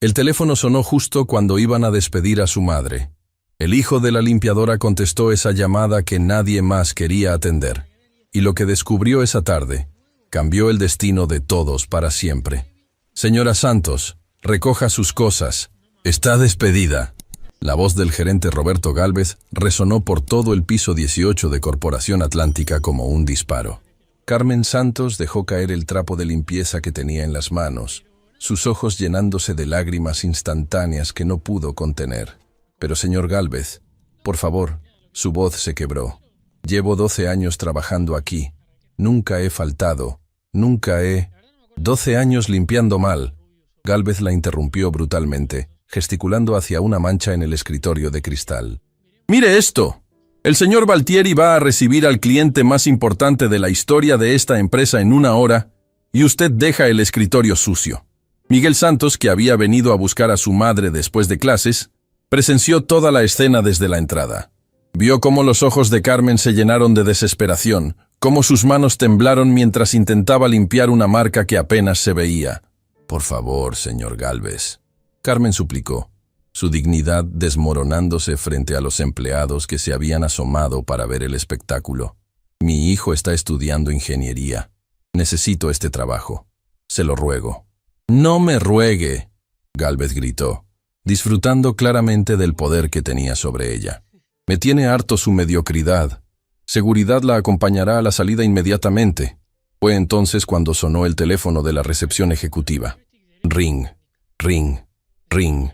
El teléfono sonó justo cuando iban a despedir a su madre. El hijo de la limpiadora contestó esa llamada que nadie más quería atender. Y lo que descubrió esa tarde cambió el destino de todos para siempre. Señora Santos, recoja sus cosas. Está despedida. La voz del gerente Roberto Gálvez resonó por todo el piso 18 de Corporación Atlántica como un disparo. Carmen Santos dejó caer el trapo de limpieza que tenía en las manos, sus ojos llenándose de lágrimas instantáneas que no pudo contener. Pero señor Gálvez, por favor, su voz se quebró. Llevo 12 años trabajando aquí. Nunca he faltado. Nunca he... 12 años limpiando mal. Gálvez la interrumpió brutalmente, gesticulando hacia una mancha en el escritorio de cristal. ¡Mire esto! El señor Valtieri va a recibir al cliente más importante de la historia de esta empresa en 1 hora, y usted deja el escritorio sucio. Miguel Santos, que había venido a buscar a su madre después de clases, presenció toda la escena desde la entrada. Vio cómo los ojos de Carmen se llenaron de desesperación, cómo sus manos temblaron mientras intentaba limpiar una marca que apenas se veía. «Por favor, señor Gálvez», Carmen suplicó, su dignidad desmoronándose frente a los empleados que se habían asomado para ver el espectáculo. «Mi hijo está estudiando ingeniería. Necesito este trabajo. Se lo ruego». «No me ruegue», Gálvez gritó, disfrutando claramente del poder que tenía sobre ella. «Me tiene harto su mediocridad. Seguridad la acompañará a la salida inmediatamente». Fue entonces cuando sonó el teléfono de la recepción ejecutiva. Ring, ring, ring.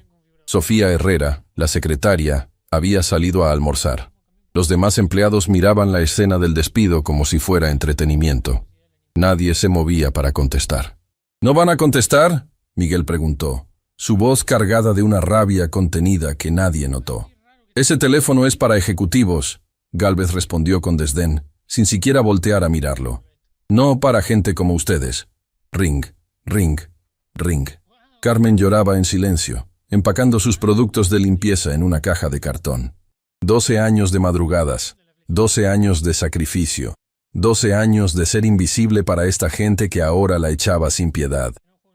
Sofía Herrera, la secretaria, había salido a almorzar. Los demás empleados miraban la escena del despido como si fuera entretenimiento. Nadie se movía para contestar. «¿No van a contestar?», Miguel preguntó, su voz cargada de una rabia contenida que nadie notó. «Ese teléfono es para ejecutivos», Gálvez respondió con desdén, sin siquiera voltear a mirarlo. «No para gente como ustedes. Ring, ring, ring». Carmen lloraba en silencio, empacando sus productos de limpieza en una caja de cartón. 12 años de madrugadas, 12 años de sacrificio, 12 años de ser invisible para esta gente que ahora la echaba sin piedad.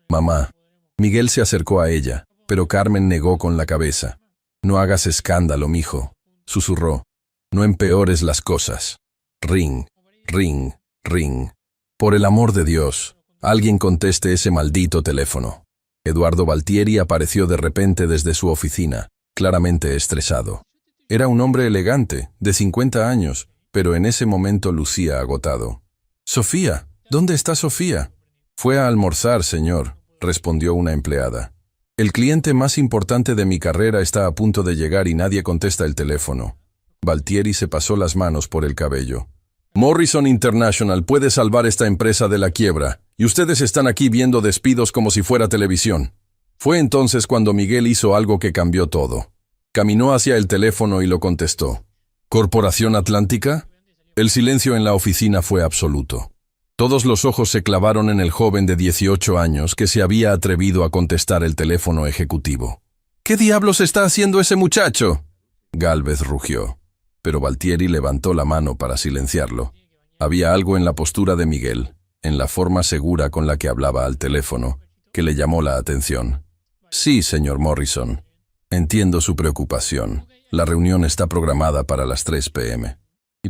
«Mamá». Miguel se acercó a ella, pero Carmen negó con la cabeza. «No hagas escándalo, mijo», susurró. «No empeores las cosas». Ring, ring, ring. «Por el amor de Dios, alguien conteste ese maldito teléfono». Eduardo Valtieri apareció de repente desde su oficina, claramente estresado. Era un hombre elegante, de 50 años, pero en ese momento lucía agotado. «Sofía, ¿dónde está Sofía?» «Fue a almorzar, señor», respondió una empleada. «El cliente más importante de mi carrera está a punto de llegar y nadie contesta el teléfono». Valtieri se pasó las manos por el cabello. «Morrison International puede salvar esta empresa de la quiebra, y ustedes están aquí viendo despidos como si fuera televisión». Fue entonces cuando Miguel hizo algo que cambió todo. Caminó hacia el teléfono y lo contestó. «¿Corporación Atlántica?» El silencio en la oficina fue absoluto. Todos los ojos se clavaron en el joven de 18 años que se había atrevido a contestar el teléfono ejecutivo. «¿Qué diablos está haciendo ese muchacho?», Gálvez rugió. Pero Valtieri levantó la mano para silenciarlo. Había algo en la postura de Miguel, en la forma segura con la que hablaba al teléfono, que le llamó la atención. «Sí, señor Morrison. Entiendo su preocupación. La reunión está programada para las 3 p.m.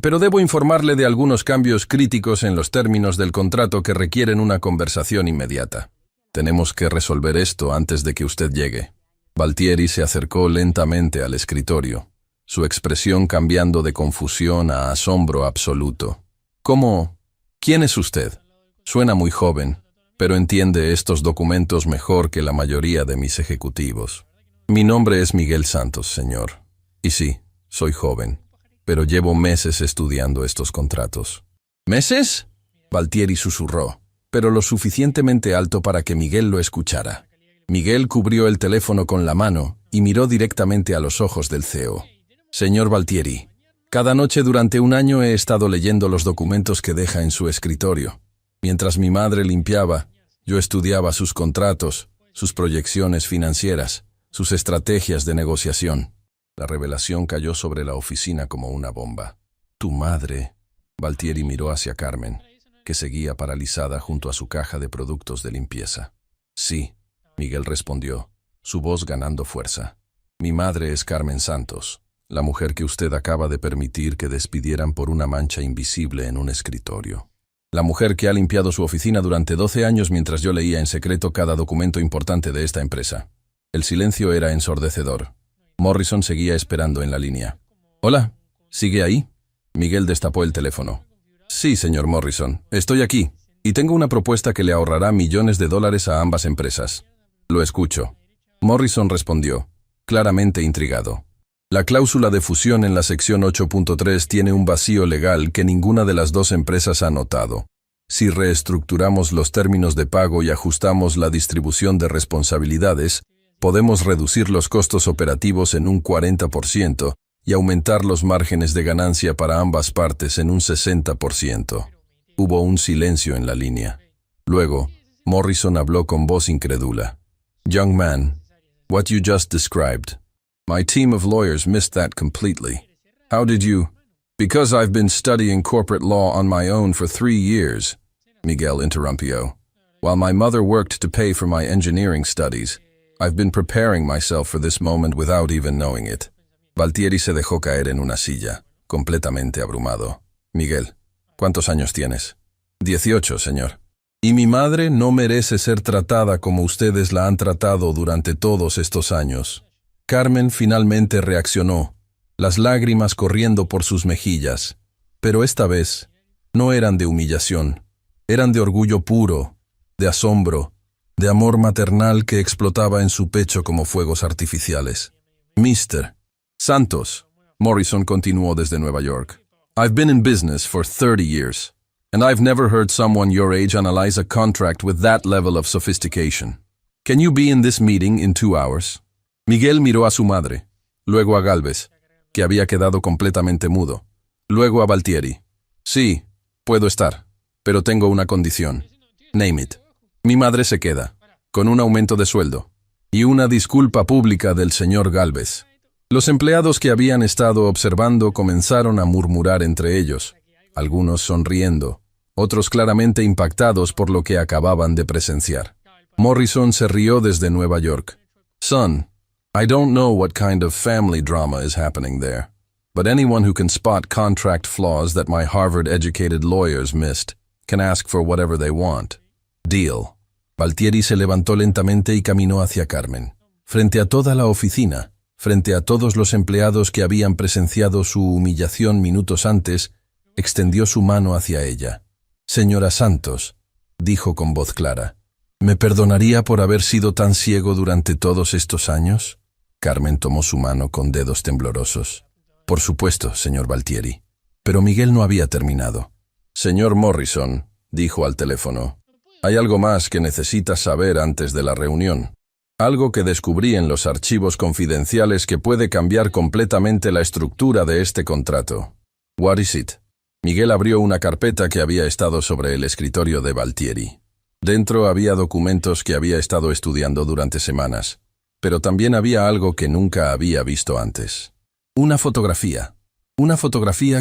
Pero debo informarle de algunos cambios críticos en los términos del contrato que requieren una conversación inmediata. Tenemos que resolver esto antes de que usted llegue». Valtieri se acercó lentamente al escritorio, su expresión cambiando de confusión a asombro absoluto. «¿Cómo? ¿Quién es usted? Suena muy joven, pero entiende estos documentos mejor que la mayoría de mis ejecutivos». «Mi nombre es Miguel Santos, señor. Y sí, soy joven, pero llevo meses estudiando estos contratos». «¿Meses?», Valtieri susurró, pero lo suficientemente alto para que Miguel lo escuchara. Miguel cubrió el teléfono con la mano y miró directamente a los ojos del CEO. «Señor Valtieri, cada noche durante 1 año he estado leyendo los documentos que deja en su escritorio. Mientras mi madre limpiaba, yo estudiaba sus contratos, sus proyecciones financieras, sus estrategias de negociación». La revelación cayó sobre la oficina como una bomba. «¿Tu madre?», Valtieri miró hacia Carmen, que seguía paralizada junto a su caja de productos de limpieza. «Sí», Miguel respondió, su voz ganando fuerza. Mi madre es Carmen Santos, la mujer que usted acaba de permitir que despidieran por una mancha invisible en un escritorio. La mujer que ha limpiado su oficina durante 12 años mientras yo leía en secreto cada documento importante de esta empresa. El silencio era ensordecedor. Morrison seguía esperando en la línea. «Hola, ¿sigue ahí?» Miguel destapó el teléfono. «Sí, señor Morrison, estoy aquí, y tengo una propuesta que le ahorrará millones de dólares a ambas empresas». «Lo escucho». Morrison respondió, claramente intrigado. La cláusula de fusión en la sección 8.3 tiene un vacío legal que ninguna de las dos empresas ha notado. Si reestructuramos los términos de pago y ajustamos la distribución de responsabilidades, podemos reducir los costos operativos en un 40% y aumentar los márgenes de ganancia para ambas partes en un 60%. Hubo un silencio en la línea. Luego, Morrison habló con voz incrédula. «Young man, what you just described. My team of lawyers missed that completely. How did you—" "Because I've been studying corporate law on my own for 3 years," Miguel interrumpió. "While my mother worked to pay for my engineering studies, I've been preparing myself for this moment without even knowing it." Valtieri se dejó caer en una silla, completamente abrumado. «Miguel, ¿cuántos años tienes?» 18, señor. «Y mi madre no merece ser tratada como ustedes la han tratado durante todos estos años». Carmen finalmente reaccionó, las lágrimas corriendo por sus mejillas, pero esta vez no eran de humillación, eran de orgullo puro, de asombro, de amor maternal que explotaba en su pecho como fuegos artificiales. «Mr. Santos», Morrison continuó desde Nueva York, «I've been in business for 30 years, and I've never heard someone your age analyze a contract with that level of sophistication. Can you be in this meeting in 2 hours?» Miguel miró a su madre, luego a Gálvez, que había quedado completamente mudo, luego a Valtieri. «Sí, puedo estar, pero tengo una condición. Name it. Mi madre se queda, con un aumento de sueldo, y una disculpa pública del señor Gálvez». Los empleados que habían estado observando comenzaron a murmurar entre ellos, algunos sonriendo, otros claramente impactados por lo que acababan de presenciar. Morrison se rió desde Nueva York. «Son, I don't know what kind of family drama is happening there, but anyone who can spot contract flaws that my Harvard-educated lawyers missed can ask for whatever they want. Deal». Valtieri se levantó lentamente y caminó hacia Carmen. Frente a toda la oficina, frente a todos los empleados que habían presenciado su humillación minutos antes, extendió su mano hacia ella. «Señora Santos», dijo con voz clara, «¿me perdonaría por haber sido tan ciego durante todos estos años?» Carmen tomó su mano con dedos temblorosos. «Por supuesto, señor Valtieri». Pero Miguel no había terminado. «Señor Morrison», dijo al teléfono, «hay algo más que necesitas saber antes de la reunión. Algo que descubrí en los archivos confidenciales que puede cambiar completamente la estructura de este contrato». «What is it?» Miguel abrió una carpeta que había estado sobre el escritorio de Valtieri. Dentro había documentos que había estado estudiando durante semanas. Pero también había algo que nunca había visto antes. Una fotografía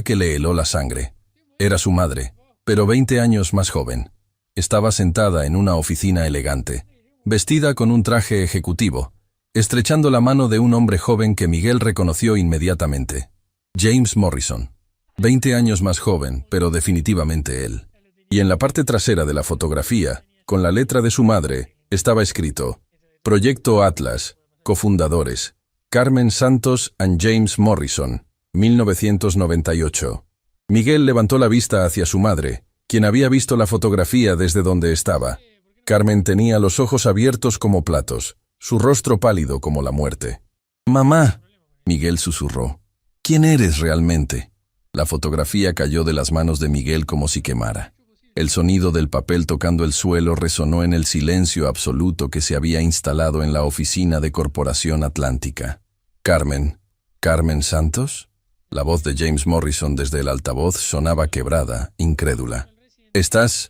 que le heló la sangre. Era su madre, pero 20 años más joven. Estaba sentada en una oficina elegante, vestida con un traje ejecutivo, estrechando la mano de un hombre joven que Miguel reconoció inmediatamente. James Morrison. 20 años más joven, pero definitivamente él. Y en la parte trasera de la fotografía, con la letra de su madre, estaba escrito: Proyecto Atlas, cofundadores, Carmen Santos and James Morrison, 1998. Miguel levantó la vista hacia su madre, quien había visto la fotografía desde donde estaba. Carmen tenía los ojos abiertos como platos, su rostro pálido como la muerte. «Mamá», Miguel susurró, «¿quién eres realmente?» La fotografía cayó de las manos de Miguel como si quemara. El sonido del papel tocando el suelo resonó en el silencio absoluto que se había instalado en la oficina de Corporación Atlántica. «¿Carmen Santos?» La voz de James Morrison desde el altavoz sonaba quebrada, incrédula. ¿Estás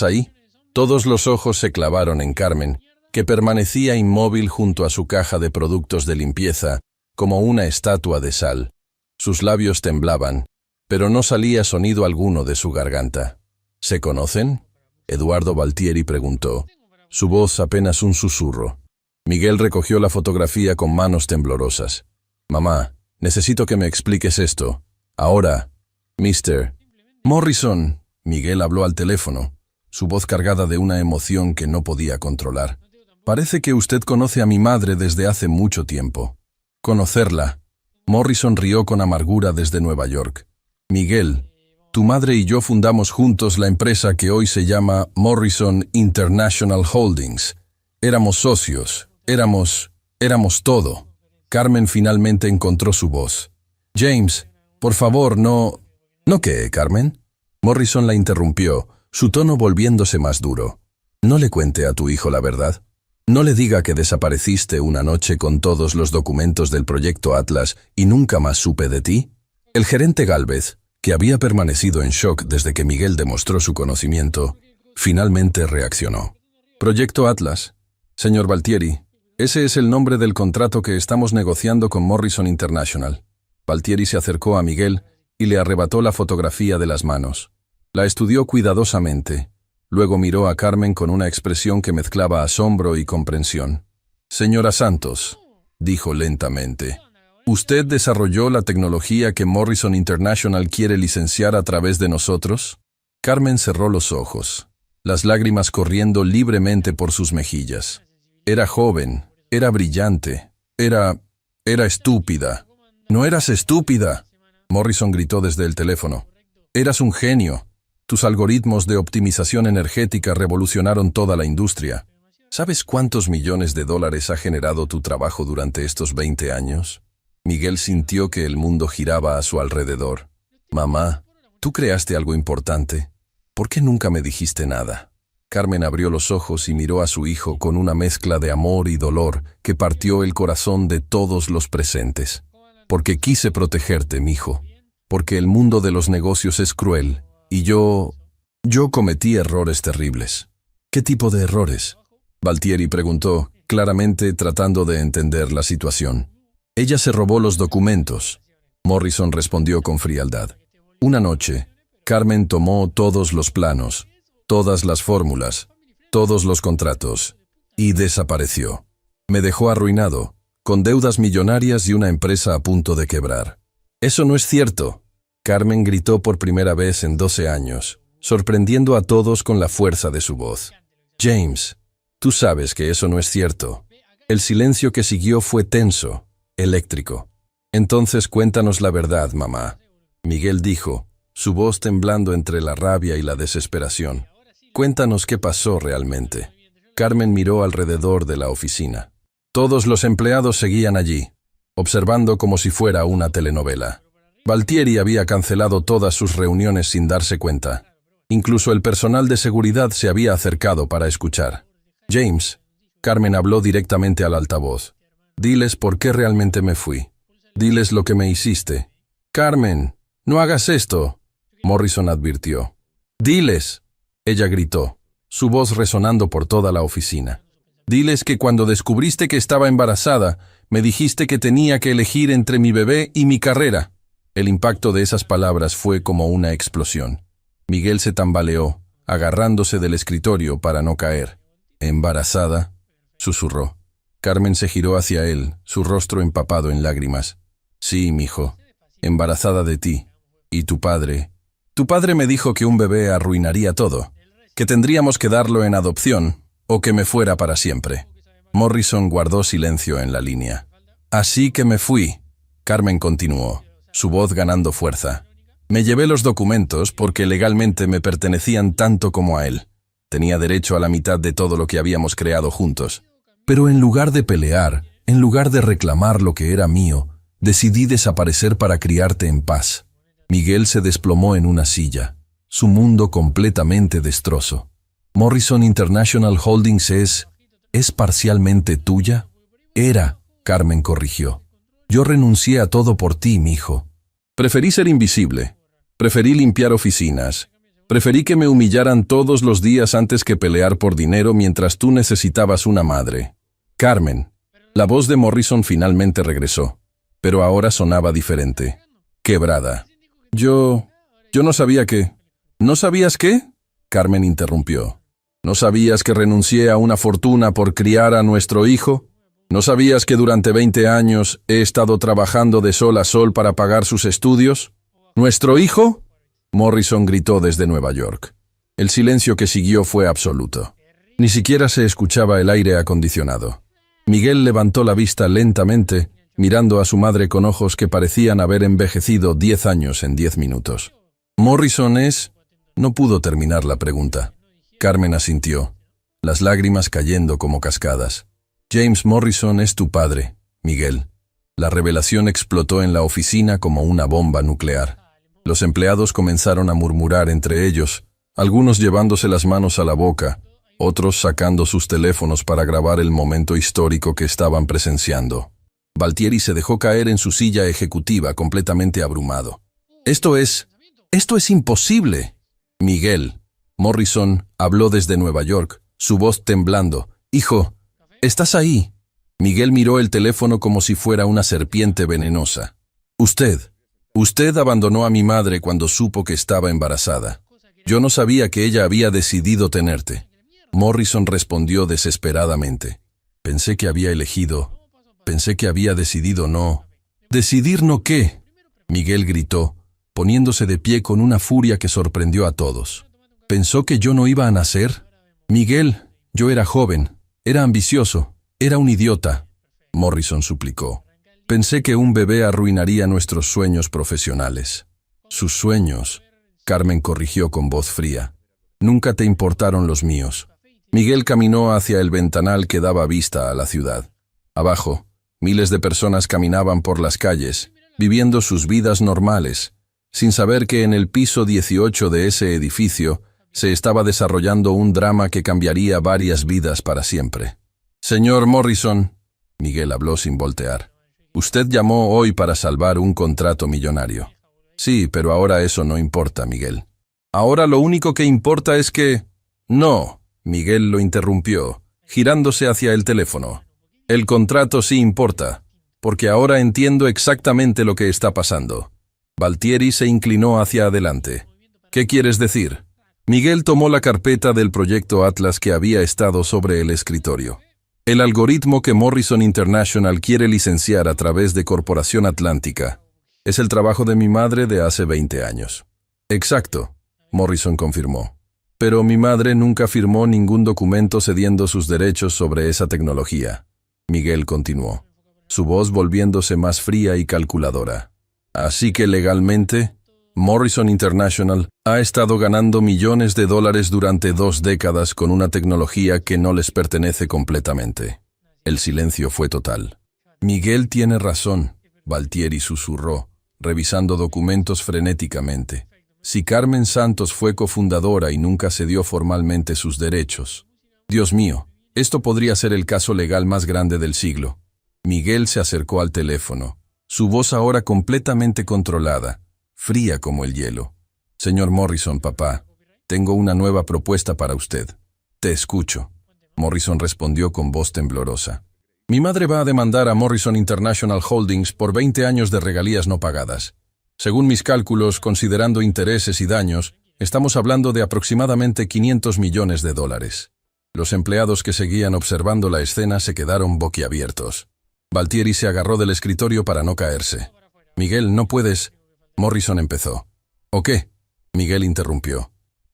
ahí?» Todos los ojos se clavaron en Carmen, que permanecía inmóvil junto a su caja de productos de limpieza, como una estatua de sal. Sus labios temblaban, pero no salía sonido alguno de su garganta. «¿Se conocen?», Eduardo Valtieri preguntó, su voz apenas un susurro. Miguel recogió la fotografía con manos temblorosas. Mamá, necesito que me expliques esto. Ahora, Mr. Morrison. Miguel habló al teléfono, su voz cargada de una emoción que no podía controlar. Parece que usted conoce a mi madre desde hace mucho tiempo. Conocerla. Morrison rió con amargura desde Nueva York. Miguel, tu madre y yo fundamos juntos la empresa que hoy se llama Morrison International Holdings. Éramos socios, éramos todo. Carmen finalmente encontró su voz. James, por favor, no... ¿No qué, Carmen? Morrison la interrumpió, su tono volviéndose más duro. No le cuente a tu hijo la verdad. No le diga que desapareciste una noche con todos los documentos del proyecto Atlas y nunca más supe de ti. El gerente Gálvez, que había permanecido en shock desde que Miguel demostró su conocimiento, finalmente reaccionó. Proyecto Atlas. Señor Valtieri, ese es el nombre del contrato que estamos negociando con Morrison International. Valtieri se acercó a Miguel y le arrebató la fotografía de las manos. La estudió cuidadosamente. Luego miró a Carmen con una expresión que mezclaba asombro y comprensión. Señora Santos, dijo lentamente, ¿usted desarrolló la tecnología que Morrison International quiere licenciar a través de nosotros? Carmen cerró los ojos, las lágrimas corriendo libremente por sus mejillas. Era joven, era brillante, era estúpida. No eras estúpida, Morrison gritó desde el teléfono. Eras un genio. Tus algoritmos de optimización energética revolucionaron toda la industria. ¿Sabes cuántos millones de dólares ha generado tu trabajo durante estos 20 años? Miguel sintió que el mundo giraba a su alrededor. Mamá, ¿tú creaste algo importante? ¿Por qué nunca me dijiste nada? Carmen abrió los ojos y miró a su hijo con una mezcla de amor y dolor que partió el corazón de todos los presentes. Porque quise protegerte, mijo. Porque el mundo de los negocios es cruel, y yo cometí errores terribles. ¿Qué tipo de errores? Valtieri preguntó, claramente tratando de entender la situación. Ella se robó los documentos. Morrison respondió con frialdad. Una noche, Carmen tomó todos los planos, todas las fórmulas, todos los contratos, y desapareció. Me dejó arruinado, con deudas millonarias y una empresa a punto de quebrar. Eso no es cierto. Carmen gritó por primera vez en 12 años, sorprendiendo a todos con la fuerza de su voz. James, tú sabes que eso no es cierto. El silencio que siguió fue tenso, eléctrico. Entonces cuéntanos la verdad, mamá. Miguel dijo, su voz temblando entre la rabia y la desesperación. Cuéntanos qué pasó realmente. Carmen miró alrededor de la oficina. Todos los empleados seguían allí, observando como si fuera una telenovela. Valtieri había cancelado todas sus reuniones sin darse cuenta. Incluso el personal de seguridad se había acercado para escuchar. James, Carmen habló directamente al altavoz. Diles por qué realmente me fui. Diles lo que me hiciste. Carmen, no hagas esto, Morrison advirtió. Diles, ella gritó, su voz resonando por toda la oficina. Diles que cuando descubriste que estaba embarazada, me dijiste que tenía que elegir entre mi bebé y mi carrera. El impacto de esas palabras fue como una explosión. Miguel se tambaleó, agarrándose del escritorio para no caer. ¿Embarazada?, susurró. Carmen se giró hacia él, su rostro empapado en lágrimas. Sí, mijo, embarazada de ti. ¿Y tu padre? Tu padre me dijo que un bebé arruinaría todo, que tendríamos que darlo en adopción, o que me fuera para siempre. Morrison guardó silencio en la línea. Así que me fui, Carmen continuó, su voz ganando fuerza. Me llevé los documentos porque legalmente me pertenecían tanto como a él. Tenía derecho a la mitad de todo lo que habíamos creado juntos. Pero en lugar de pelear, en lugar de reclamar lo que era mío, decidí desaparecer para criarte en paz. Miguel se desplomó en una silla, su mundo completamente destrozo. Morrison International Holdings ¿es parcialmente tuya? Era, Carmen corrigió. Yo renuncié a todo por ti, mijo. Preferí ser invisible. Preferí limpiar oficinas. Preferí que me humillaran todos los días antes que pelear por dinero mientras tú necesitabas una madre. Carmen. La voz de Morrison finalmente regresó, pero ahora sonaba diferente. Quebrada. Yo no sabía que... ¿No sabías qué? Carmen interrumpió. ¿No sabías que renuncié a una fortuna por criar a nuestro hijo? ¿No sabías que durante 20 años he estado trabajando de sol a sol para pagar sus estudios? ¿Nuestro hijo? Morrison gritó desde Nueva York. El silencio que siguió fue absoluto. Ni siquiera se escuchaba el aire acondicionado. Miguel levantó la vista lentamente, mirando a su madre con ojos que parecían haber envejecido 10 años en 10 minutos. ¿Morrison es...? No pudo terminar la pregunta. Carmen asintió, las lágrimas cayendo como cascadas. James Morrison es tu padre, Miguel. La revelación explotó en la oficina como una bomba nuclear. Los empleados comenzaron a murmurar entre ellos, algunos llevándose las manos a la boca, otros sacando sus teléfonos para grabar el momento histórico que estaban presenciando. Valtieri se dejó caer en su silla ejecutiva completamente abrumado. Esto es imposible. Miguel. Morrison habló desde Nueva York, su voz temblando. Hijo, ¿estás ahí? Miguel miró el teléfono como si fuera una serpiente venenosa. Usted abandonó a mi madre cuando supo que estaba embarazada. Yo no sabía que ella había decidido tenerte. Morrison respondió desesperadamente. Pensé que había decidido no. ¿Decidir no qué? Miguel gritó, poniéndose de pie con una furia que sorprendió a todos. ¿Pensó que yo no iba a nacer? Miguel, yo era joven, era ambicioso, era un idiota. Morrison suplicó. Pensé que un bebé arruinaría nuestros sueños profesionales. Sus sueños, Carmen corrigió con voz fría. Nunca te importaron los míos. Miguel caminó hacia el ventanal que daba vista a la ciudad. Abajo, miles de personas caminaban por las calles, viviendo sus vidas normales, sin saber que en el piso 18 de ese edificio se estaba desarrollando un drama que cambiaría varias vidas para siempre. Señor Morrison, Miguel habló sin voltear. Usted llamó hoy para salvar un contrato millonario. Sí, pero ahora eso no importa, Miguel. Ahora lo único que importa es que... No, Miguel lo interrumpió, girándose hacia el teléfono. El contrato sí importa, porque ahora entiendo exactamente lo que está pasando. Valtieri se inclinó hacia adelante. ¿Qué quieres decir? Miguel tomó la carpeta del proyecto Atlas que había estado sobre el escritorio. El algoritmo que Morrison International quiere licenciar a través de Corporación Atlántica es el trabajo de mi madre de hace 20 años. Exacto, Morrison confirmó. Pero mi madre nunca firmó ningún documento cediendo sus derechos sobre esa tecnología. Miguel continuó, su voz volviéndose más fría y calculadora. Así que legalmente, Morrison International ha estado ganando millones de dólares durante 2 décadas con una tecnología que no les pertenece completamente. El silencio fue total. Miguel tiene razón, Valtieri susurró, revisando documentos frenéticamente. Si Carmen Santos fue cofundadora y nunca cedió formalmente sus derechos. Dios mío, esto podría ser el caso legal más grande del siglo. Miguel se acercó al teléfono, su voz ahora completamente controlada, fría como el hielo. Señor Morrison, papá, tengo una nueva propuesta para usted. Te escucho. Morrison respondió con voz temblorosa. Mi madre va a demandar a Morrison International Holdings por 20 años de regalías no pagadas. Según mis cálculos, considerando intereses y daños, estamos hablando de aproximadamente $500 millones. Los empleados que seguían observando la escena se quedaron boquiabiertos. Valtieri se agarró del escritorio para no caerse. Miguel, no puedes... Morrison empezó. ¿O qué? Miguel interrumpió.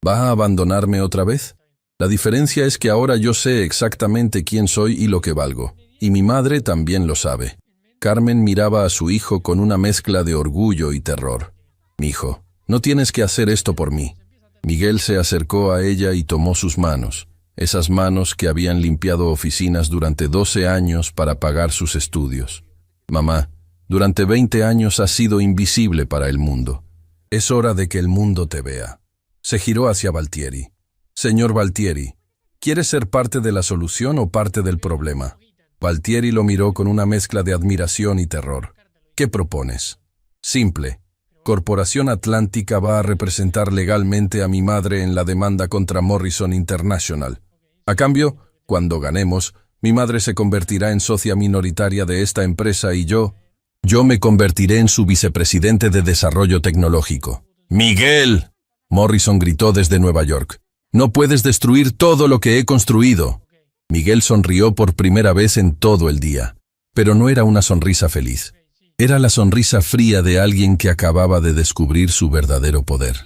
¿Va a abandonarme otra vez? La diferencia es que ahora yo sé exactamente quién soy y lo que valgo. Y mi madre también lo sabe. Carmen miraba a su hijo con una mezcla de orgullo y terror. «Mijo, no tienes que hacer esto por mí». Miguel se acercó a ella y tomó sus manos, esas manos que habían limpiado oficinas durante 12 años para pagar sus estudios. «Mamá, durante 20 años has sido invisible para el mundo. Es hora de que el mundo te vea». Se giró hacia Valtieri. «Señor Valtieri, ¿quieres ser parte de la solución o parte del problema?» Valtieri lo miró con una mezcla de admiración y terror. ¿Qué propones? Simple. Corporación Atlántica va a representar legalmente a mi madre en la demanda contra Morrison International. A cambio, cuando ganemos, mi madre se convertirá en socia minoritaria de esta empresa y yo me convertiré en su vicepresidente de desarrollo tecnológico. ¡Miguel!, Morrison gritó desde Nueva York. «No puedes destruir todo lo que he construido». Miguel sonrió por primera vez en todo el día, pero no era una sonrisa feliz. Era la sonrisa fría de alguien que acababa de descubrir su verdadero poder.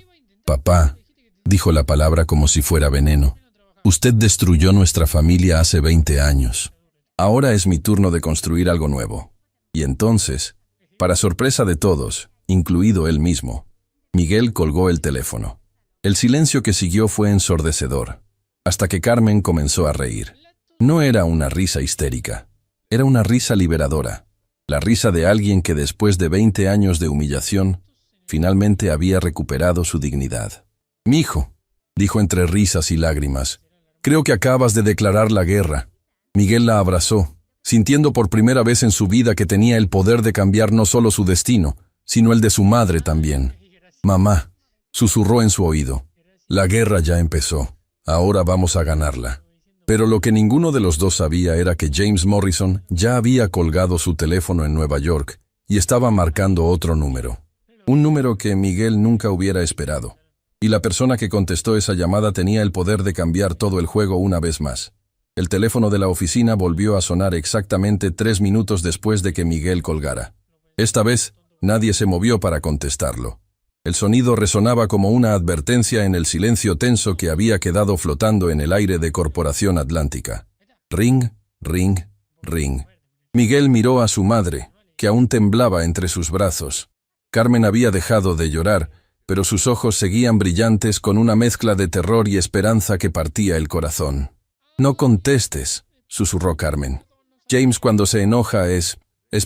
Papá, dijo la palabra como si fuera veneno. Usted destruyó nuestra familia hace 20 años. Ahora es mi turno de construir algo nuevo. Y entonces, para sorpresa de todos, incluido él mismo, Miguel colgó el teléfono. El silencio que siguió fue ensordecedor, hasta que Carmen comenzó a reír. No era una risa histérica, era una risa liberadora. La risa de alguien que después de 20 años de humillación, finalmente había recuperado su dignidad. «Mijo», dijo entre risas y lágrimas, «creo que acabas de declarar la guerra». Miguel la abrazó, sintiendo por primera vez en su vida que tenía el poder de cambiar no solo su destino, sino el de su madre también. «Mamá», susurró en su oído, «la guerra ya empezó, ahora vamos a ganarla». Pero lo que ninguno de los dos sabía era que James Morrison ya había colgado su teléfono en Nueva York y estaba marcando otro número. Un número que Miguel nunca hubiera esperado. Y la persona que contestó esa llamada tenía el poder de cambiar todo el juego una vez más. El teléfono de la oficina volvió a sonar exactamente 3 minutos después de que Miguel colgara. Esta vez, nadie se movió para contestarlo. El sonido resonaba como una advertencia en el silencio tenso que había quedado flotando en el aire de Corporación Atlántica. Ring, ring, ring. Miguel miró a su madre, que aún temblaba entre sus brazos. Carmen había dejado de llorar, pero sus ojos seguían brillantes con una mezcla de terror y esperanza que partía el corazón. «No contestes», susurró Carmen. «James cuando se enoja es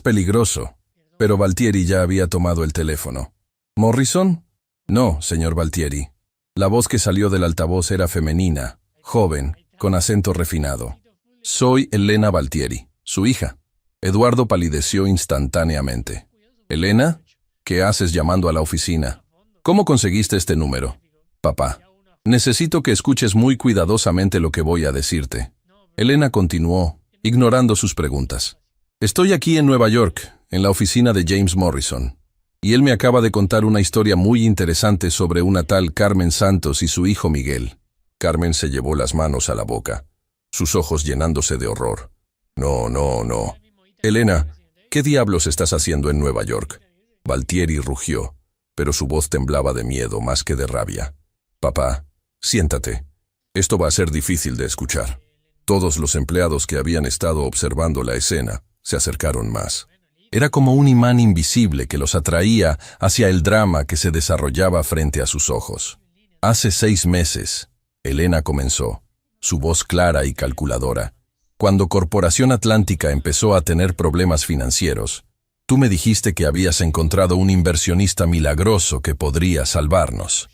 peligroso». Pero Valtieri ya había tomado el teléfono. «¿Morrison?» «No, señor Valtieri». La voz que salió del altavoz era femenina, joven, con acento refinado. «Soy Elena Valtieri, su hija». Eduardo palideció instantáneamente. «¿Elena? ¿Qué haces llamando a la oficina? ¿Cómo conseguiste este número?» «Papá, necesito que escuches muy cuidadosamente lo que voy a decirte». Elena continuó, ignorando sus preguntas. «Estoy aquí en Nueva York, en la oficina de James Morrison. Y él me acaba de contar una historia muy interesante sobre una tal Carmen Santos y su hijo Miguel». Carmen se llevó las manos a la boca, sus ojos llenándose de horror. «No, no, no. Elena, ¿qué diablos estás haciendo en Nueva York?» Valtieri rugió, pero su voz temblaba de miedo más que de rabia. «Papá, siéntate. Esto va a ser difícil de escuchar». Todos los empleados que habían estado observando la escena se acercaron más. Era como un imán invisible que los atraía hacia el drama que se desarrollaba frente a sus ojos. «Hace 6 meses», Elena comenzó, su voz clara y calculadora, «cuando Corporación Atlántica empezó a tener problemas financieros, tú me dijiste que habías encontrado un inversionista milagroso que podría salvarnos.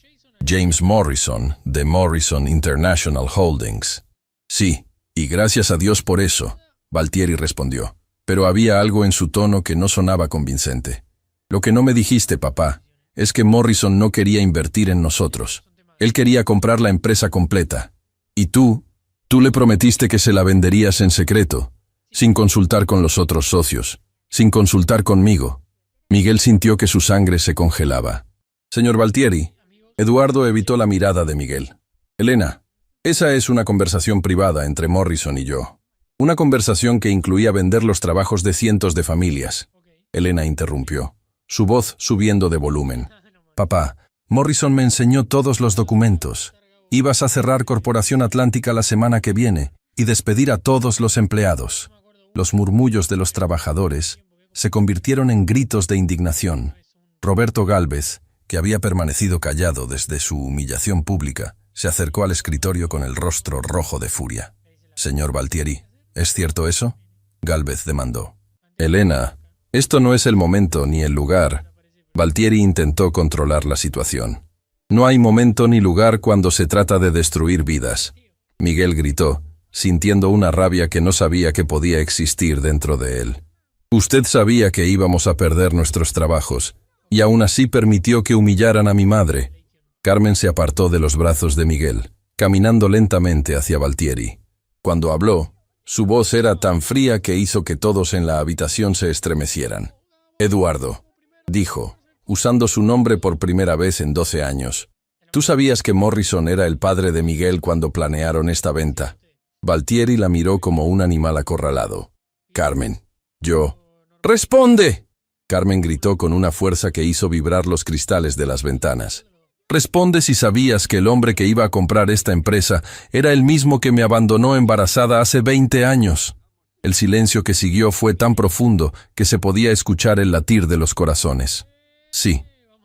James Morrison, de Morrison International Holdings». «Sí, y gracias a Dios por eso», Valtieri respondió. Pero había algo en su tono que no sonaba convincente. «Lo que no me dijiste, papá, es que Morrison no quería invertir en nosotros. Él quería comprar la empresa completa. Y tú le prometiste que se la venderías en secreto, sin consultar con los otros socios, sin consultar conmigo». Miguel sintió que su sangre se congelaba. «Señor Valtieri», Eduardo evitó la mirada de Miguel. «Elena, esa es una conversación privada entre Morrison y yo. Una conversación que incluía vender los trabajos de cientos de familias». Elena interrumpió, su voz subiendo de volumen. «Papá, Morrison me enseñó todos los documentos. Ibas a cerrar Corporación Atlántica la semana que viene y despedir a todos los empleados». Los murmullos de los trabajadores se convirtieron en gritos de indignación. Roberto Gálvez, que había permanecido callado desde su humillación pública, se acercó al escritorio con el rostro rojo de furia. «Señor Valtieri, ¿es cierto eso?», Gálvez demandó. «Elena, esto no es el momento ni el lugar». Valtieri intentó controlar la situación. «No hay momento ni lugar cuando se trata de destruir vidas». Miguel gritó, sintiendo una rabia que no sabía que podía existir dentro de él. «Usted sabía que íbamos a perder nuestros trabajos, y aún así permitió que humillaran a mi madre». Carmen se apartó de los brazos de Miguel, caminando lentamente hacia Valtieri. Cuando habló, su voz era tan fría que hizo que todos en la habitación se estremecieran. «Eduardo», dijo, usando su nombre por primera vez en 12 años, «¿tú sabías que Morrison era el padre de Miguel cuando planearon esta venta?». Valtieri la miró como un animal acorralado. Carmen, yo... ¡Responde! Carmen gritó con una fuerza que hizo vibrar los cristales de las ventanas. Responde si sabías que el hombre que iba a comprar esta empresa era el mismo que me abandonó embarazada hace 20 años. El silencio que siguió fue tan profundo que se podía escuchar el latir de los corazones. Sí,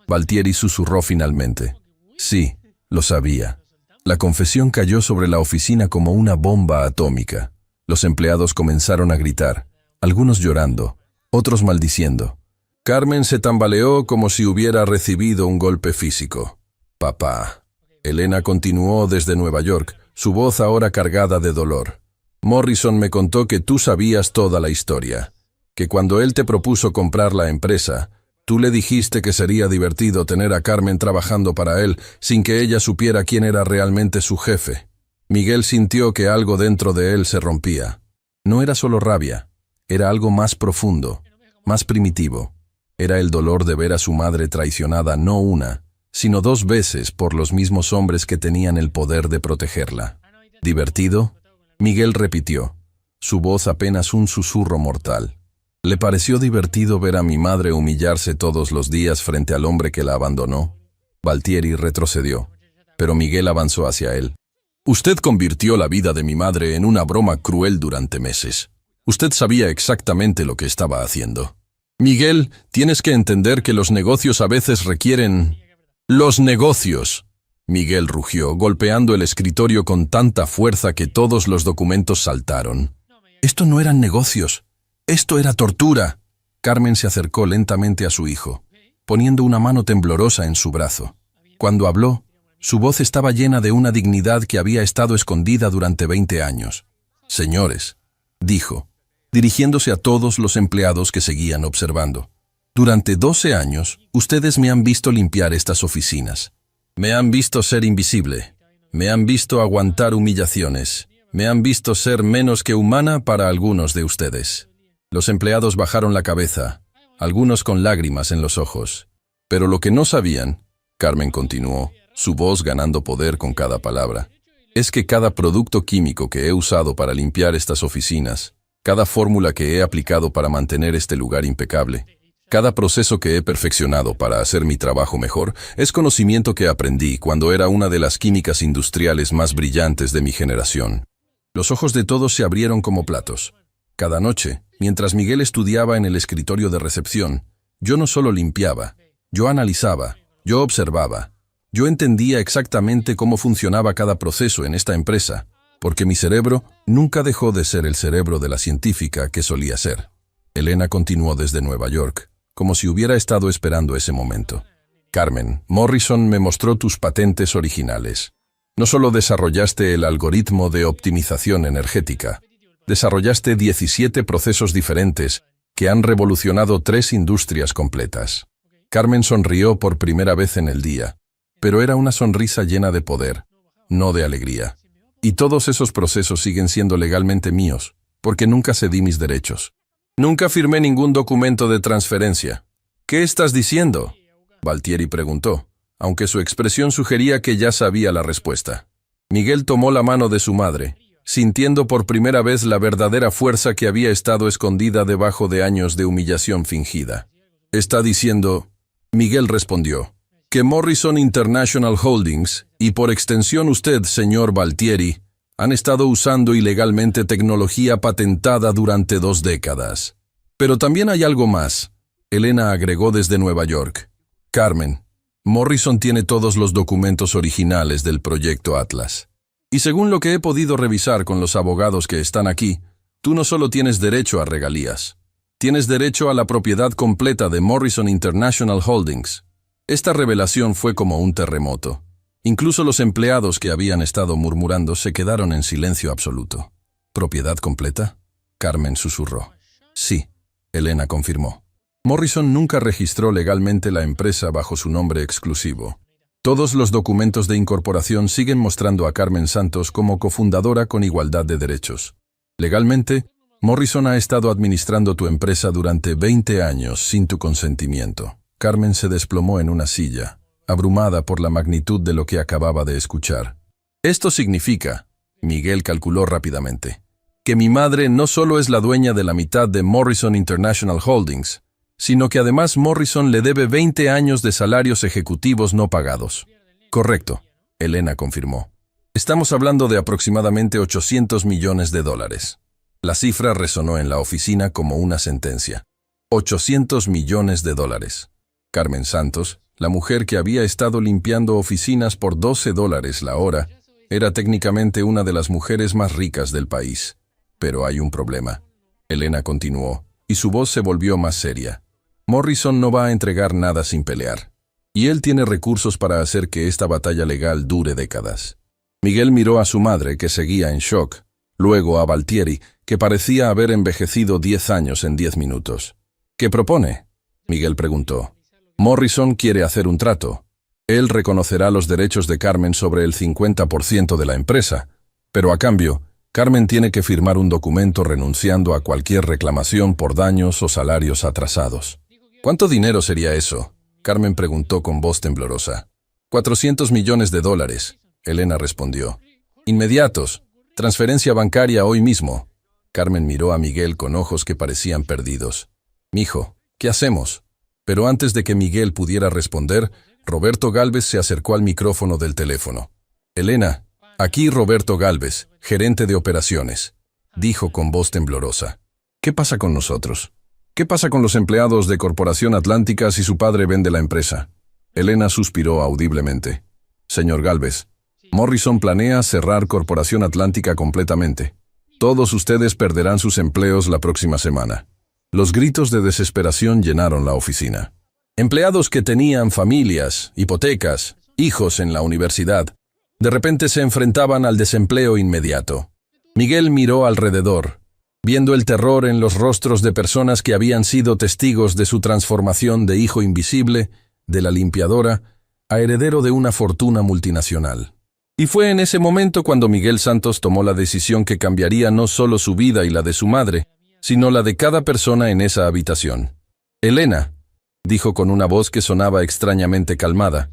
Valtieri susurró finalmente. Sí, lo sabía. La confesión cayó sobre la oficina como una bomba atómica. Los empleados comenzaron a gritar, algunos llorando, otros maldiciendo. Carmen se tambaleó como si hubiera recibido un golpe físico. Papá. Elena continuó desde Nueva York, su voz ahora cargada de dolor. Morrison me contó que tú sabías toda la historia, que cuando él te propuso comprar la empresa, tú le dijiste que sería divertido tener a Carmen trabajando para él sin que ella supiera quién era realmente su jefe. Miguel sintió que algo dentro de él se rompía. No era solo rabia, era algo más profundo, más primitivo. Era el dolor de ver a su madre traicionada no una, sino 2 veces por los mismos hombres que tenían el poder de protegerla. ¿Divertido? Miguel repitió, su voz apenas un susurro mortal. ¿Le pareció divertido ver a mi madre humillarse todos los días frente al hombre que la abandonó? Valtieri retrocedió, pero Miguel avanzó hacia él. Usted convirtió la vida de mi madre en una broma cruel durante meses. Usted sabía exactamente lo que estaba haciendo. Miguel, tienes que entender que los negocios a veces requieren... ¡Los negocios! Miguel rugió, golpeando el escritorio con tanta fuerza que todos los documentos saltaron. Esto no eran negocios. Esto era tortura. Carmen se acercó lentamente a su hijo, poniendo una mano temblorosa en su brazo. Cuando habló, su voz estaba llena de una dignidad que había estado escondida durante 20 años. Señores, dijo, dirigiéndose a todos los empleados que seguían observando. Durante 12 años, ustedes me han visto limpiar estas oficinas. Me han visto ser invisible. Me han visto aguantar humillaciones. Me han visto ser menos que humana para algunos de ustedes. Los empleados bajaron la cabeza, algunos con lágrimas en los ojos. Pero lo que no sabían, Carmen continuó, su voz ganando poder con cada palabra, es que cada producto químico que he usado para limpiar estas oficinas, cada fórmula que he aplicado para mantener este lugar impecable, cada proceso que he perfeccionado para hacer mi trabajo mejor, es conocimiento que aprendí cuando era una de las químicas industriales más brillantes de mi generación. Los ojos de todos se abrieron como platos. Cada noche, mientras Miguel estudiaba en el escritorio de recepción, yo no solo limpiaba, yo analizaba, yo observaba. Yo entendía exactamente cómo funcionaba cada proceso en esta empresa, porque mi cerebro nunca dejó de ser el cerebro de la científica que solía ser. Elena continuó desde Nueva York, como si hubiera estado esperando ese momento. Carmen, Morrison me mostró tus patentes originales. No solo desarrollaste el algoritmo de optimización energética, desarrollaste 17 procesos diferentes que han revolucionado 3 industrias completas. Carmen sonrió por primera vez en el día, pero era una sonrisa llena de poder, no de alegría. Y todos esos procesos siguen siendo legalmente míos, porque nunca cedí mis derechos. Nunca firmé ningún documento de transferencia. ¿Qué estás diciendo?, Valtieri preguntó, aunque su expresión sugería que ya sabía la respuesta. Miguel tomó la mano de su madre, sintiendo por primera vez la verdadera fuerza que había estado escondida debajo de años de humillación fingida. Está diciendo, Miguel respondió, que Morrison International Holdings, y por extensión usted, señor Valtieri, han estado usando ilegalmente tecnología patentada durante 2 décadas. Pero también hay algo más, Elena agregó desde Nueva York. Carmen, Morrison tiene todos los documentos originales del proyecto Atlas. Y según lo que he podido revisar con los abogados que están aquí, tú no solo tienes derecho a regalías, tienes derecho a la propiedad completa de Morrison International Holdings. Esta revelación fue como un terremoto. Incluso los empleados que habían estado murmurando se quedaron en silencio absoluto. ¿Propiedad completa?, Carmen susurró. Sí, Elena confirmó. Morrison nunca registró legalmente la empresa bajo su nombre exclusivo. Todos los documentos de incorporación siguen mostrando a Carmen Santos como cofundadora con igualdad de derechos. Legalmente, Morrison ha estado administrando tu empresa durante 20 años sin tu consentimiento. Carmen se desplomó en una silla, abrumada por la magnitud de lo que acababa de escuchar. Esto significa, Miguel calculó rápidamente. Que mi madre no solo es la dueña de la mitad de Morrison International Holdings, sino que además Morrison le debe 20 años de salarios ejecutivos no pagados. Correcto, Elena confirmó. Estamos hablando de aproximadamente 800 millones de dólares. La cifra resonó en la oficina como una sentencia. 800 millones de dólares. Carmen Santos, la mujer que había estado limpiando oficinas por $12 la hora, era técnicamente una de las mujeres más ricas del país. Pero hay un problema. Elena continuó, y su voz se volvió más seria. Morrison no va a entregar nada sin pelear. Y él tiene recursos para hacer que esta batalla legal dure décadas. Miguel miró a su madre, que seguía en shock, luego a Valtieri, que parecía haber envejecido 10 años en 10 minutos. ¿Qué propone?, Miguel preguntó. Morrison quiere hacer un trato. Él reconocerá los derechos de Carmen sobre el 50% de la empresa, pero a cambio, Carmen tiene que firmar un documento renunciando a cualquier reclamación por daños o salarios atrasados. ¿Cuánto dinero sería eso?, Carmen preguntó con voz temblorosa. 400 millones de dólares, Elena respondió. Inmediatos, transferencia bancaria hoy mismo. Carmen miró a Miguel con ojos que parecían perdidos. Mijo, ¿qué hacemos? Pero antes de que Miguel pudiera responder, Roberto Gálvez se acercó al micrófono del teléfono. Elena, aquí Roberto Gálvez, gerente de operaciones, dijo con voz temblorosa. ¿Qué pasa con nosotros? ¿Qué pasa con los empleados de Corporación Atlántica si su padre vende la empresa? Elena suspiró audiblemente. Señor Gálvez, Morrison planea cerrar Corporación Atlántica completamente. Todos ustedes perderán sus empleos la próxima semana. Los gritos de desesperación llenaron la oficina. Empleados que tenían familias, hipotecas, hijos en la universidad, de repente se enfrentaban al desempleo inmediato. Miguel miró alrededor, viendo el terror en los rostros de personas que habían sido testigos de su transformación de hijo invisible, de la limpiadora, a heredero de una fortuna multinacional. Y fue en ese momento cuando Miguel Santos tomó la decisión que cambiaría no solo su vida y la de su madre, sino la de cada persona en esa habitación. Elena, dijo con una voz que sonaba extrañamente calmada,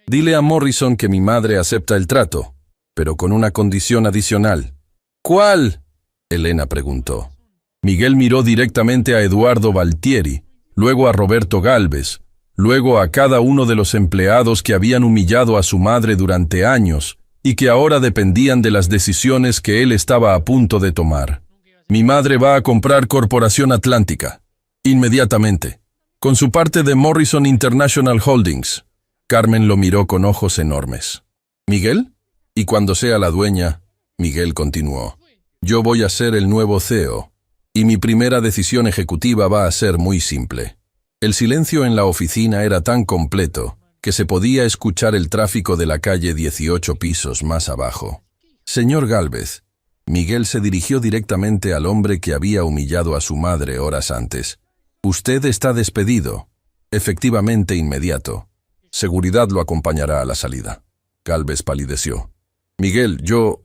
dile a Morrison que mi madre acepta el trato, pero con una condición adicional. ¿Cuál?, Elena preguntó. Miguel miró directamente a Eduardo Valtieri, luego a Roberto Gálvez, luego a cada uno de los empleados que habían humillado a su madre durante años y que ahora dependían de las decisiones que él estaba a punto de tomar. Mi madre va a comprar Corporación Atlántica, inmediatamente, con su parte de Morrison International Holdings. Carmen lo miró con ojos enormes. ¿Miguel? Y cuando sea la dueña, Miguel continuó. Yo voy a ser el nuevo CEO, y mi primera decisión ejecutiva va a ser muy simple. El silencio en la oficina era tan completo que se podía escuchar el tráfico de la calle 18 pisos más abajo. Señor Gálvez, Miguel se dirigió directamente al hombre que había humillado a su madre horas antes. Usted está despedido. Efectivamente inmediato. Seguridad lo acompañará a la salida. Gálvez palideció. Miguel, yo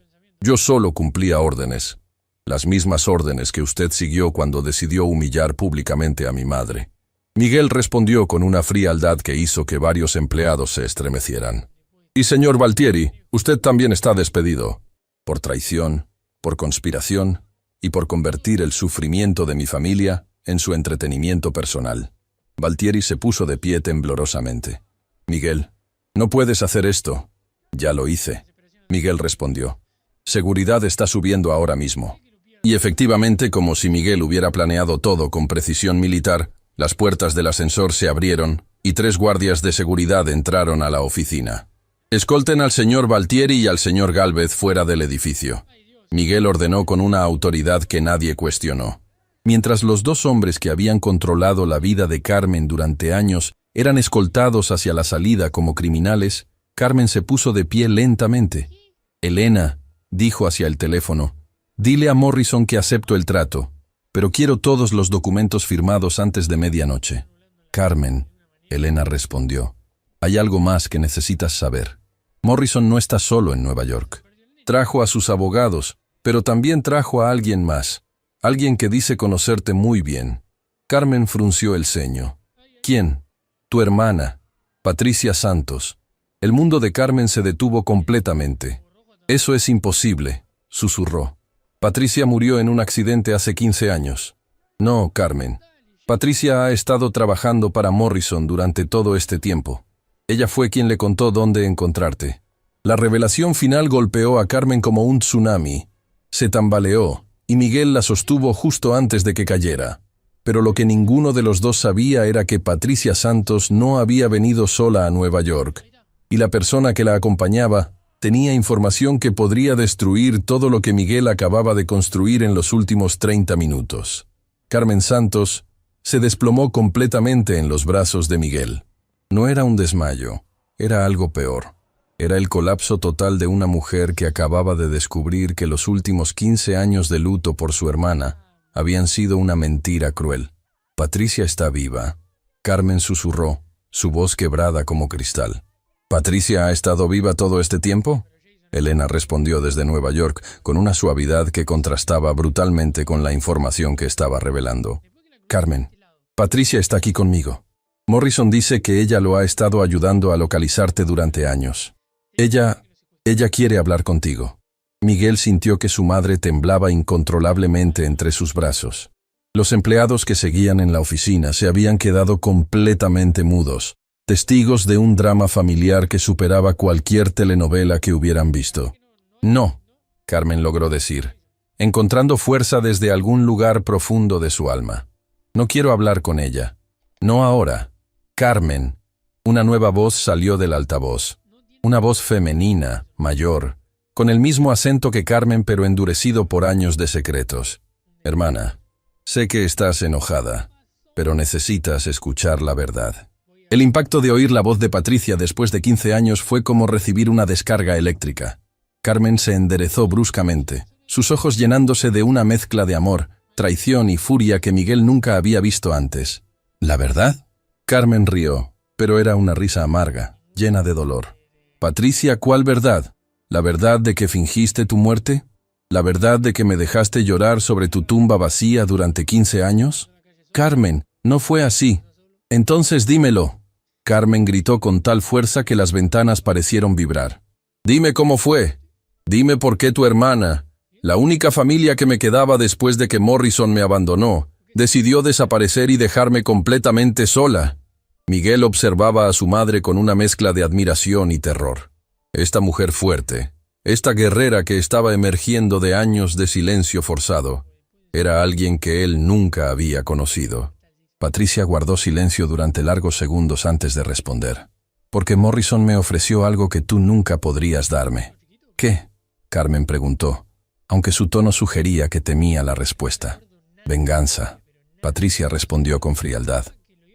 solo cumplía órdenes. Las mismas órdenes que usted siguió cuando decidió humillar públicamente a mi madre. Miguel respondió con una frialdad que hizo que varios empleados se estremecieran. Y señor Valtieri, usted también está despedido. Por traición, por conspiración y por convertir el sufrimiento de mi familia en su entretenimiento personal. Valtieri se puso de pie temblorosamente. Miguel, no puedes hacer esto. Ya lo hice. Miguel respondió. Seguridad está subiendo ahora mismo. Y efectivamente, como si Miguel hubiera planeado todo con precisión militar, las puertas del ascensor se abrieron y 3 guardias de seguridad entraron a la oficina. Escolten al señor Valtieri y al señor Gálvez fuera del edificio. Miguel ordenó con una autoridad que nadie cuestionó. Mientras los 2 hombres que habían controlado la vida de Carmen durante años eran escoltados hacia la salida como criminales, Carmen se puso de pie lentamente. Elena, dijo hacia el teléfono, dile a Morrison que acepto el trato, pero quiero todos los documentos firmados antes de medianoche. Carmen, Elena respondió, hay algo más que necesitas saber. Morrison no está solo en Nueva York. Trajo a sus abogados, pero también trajo a alguien más, alguien que dice conocerte muy bien. Carmen frunció el ceño. ¿Quién? Tu hermana, Patricia Santos. El mundo de Carmen se detuvo completamente. Eso es imposible, susurró. Patricia murió en un accidente hace 15 años. No, Carmen. Patricia ha estado trabajando para Morrison durante todo este tiempo. Ella fue quien le contó dónde encontrarte. La revelación final golpeó a Carmen como un tsunami. Se tambaleó, y Miguel la sostuvo justo antes de que cayera. Pero lo que ninguno de los dos sabía era que Patricia Santos no había venido sola a Nueva York, y la persona que la acompañaba tenía información que podría destruir todo lo que Miguel acababa de construir en los últimos 30 minutos. Carmen Santos se desplomó completamente en los brazos de Miguel. No era un desmayo, era algo peor. Era el colapso total de una mujer que acababa de descubrir que los últimos 15 años de luto por su hermana habían sido una mentira cruel. Patricia está viva. Carmen susurró, su voz quebrada como cristal. ¿Patricia ha estado viva todo este tiempo? Elena respondió desde Nueva York con una suavidad que contrastaba brutalmente con la información que estaba revelando. Carmen, Patricia está aquí conmigo. Morrison dice que ella lo ha estado ayudando a localizarte durante años. Ella quiere hablar contigo. Miguel sintió que su madre temblaba incontrolablemente entre sus brazos. Los empleados que seguían en la oficina se habían quedado completamente mudos, testigos de un drama familiar que superaba cualquier telenovela que hubieran visto. No, Carmen logró decir, encontrando fuerza desde algún lugar profundo de su alma. No quiero hablar con ella. No ahora. Carmen. Una nueva voz salió del altavoz. Una voz femenina, mayor, con el mismo acento que Carmen pero endurecido por años de secretos. Hermana, sé que estás enojada, pero necesitas escuchar la verdad. El impacto de oír la voz de Patricia después de 15 años fue como recibir una descarga eléctrica. Carmen se enderezó bruscamente, sus ojos llenándose de una mezcla de amor, traición y furia que Miguel nunca había visto antes. ¿La verdad? Carmen rió, pero era una risa amarga, llena de dolor. Patricia, ¿cuál verdad? ¿La verdad de que fingiste tu muerte? ¿La verdad de que me dejaste llorar sobre tu tumba vacía durante 15 años? Carmen, no fue así. Entonces dímelo. Carmen gritó con tal fuerza que las ventanas parecieron vibrar. Dime cómo fue. Dime por qué tu hermana, la única familia que me quedaba después de que Morrison me abandonó, decidió desaparecer y dejarme completamente sola. Miguel observaba a su madre con una mezcla de admiración y terror. Esta mujer fuerte, esta guerrera que estaba emergiendo de años de silencio forzado, era alguien que él nunca había conocido. Patricia guardó silencio durante largos segundos antes de responder. Porque Morrison me ofreció algo que tú nunca podrías darme. ¿Qué? Carmen preguntó, aunque su tono sugería que temía la respuesta. Venganza. Patricia respondió con frialdad.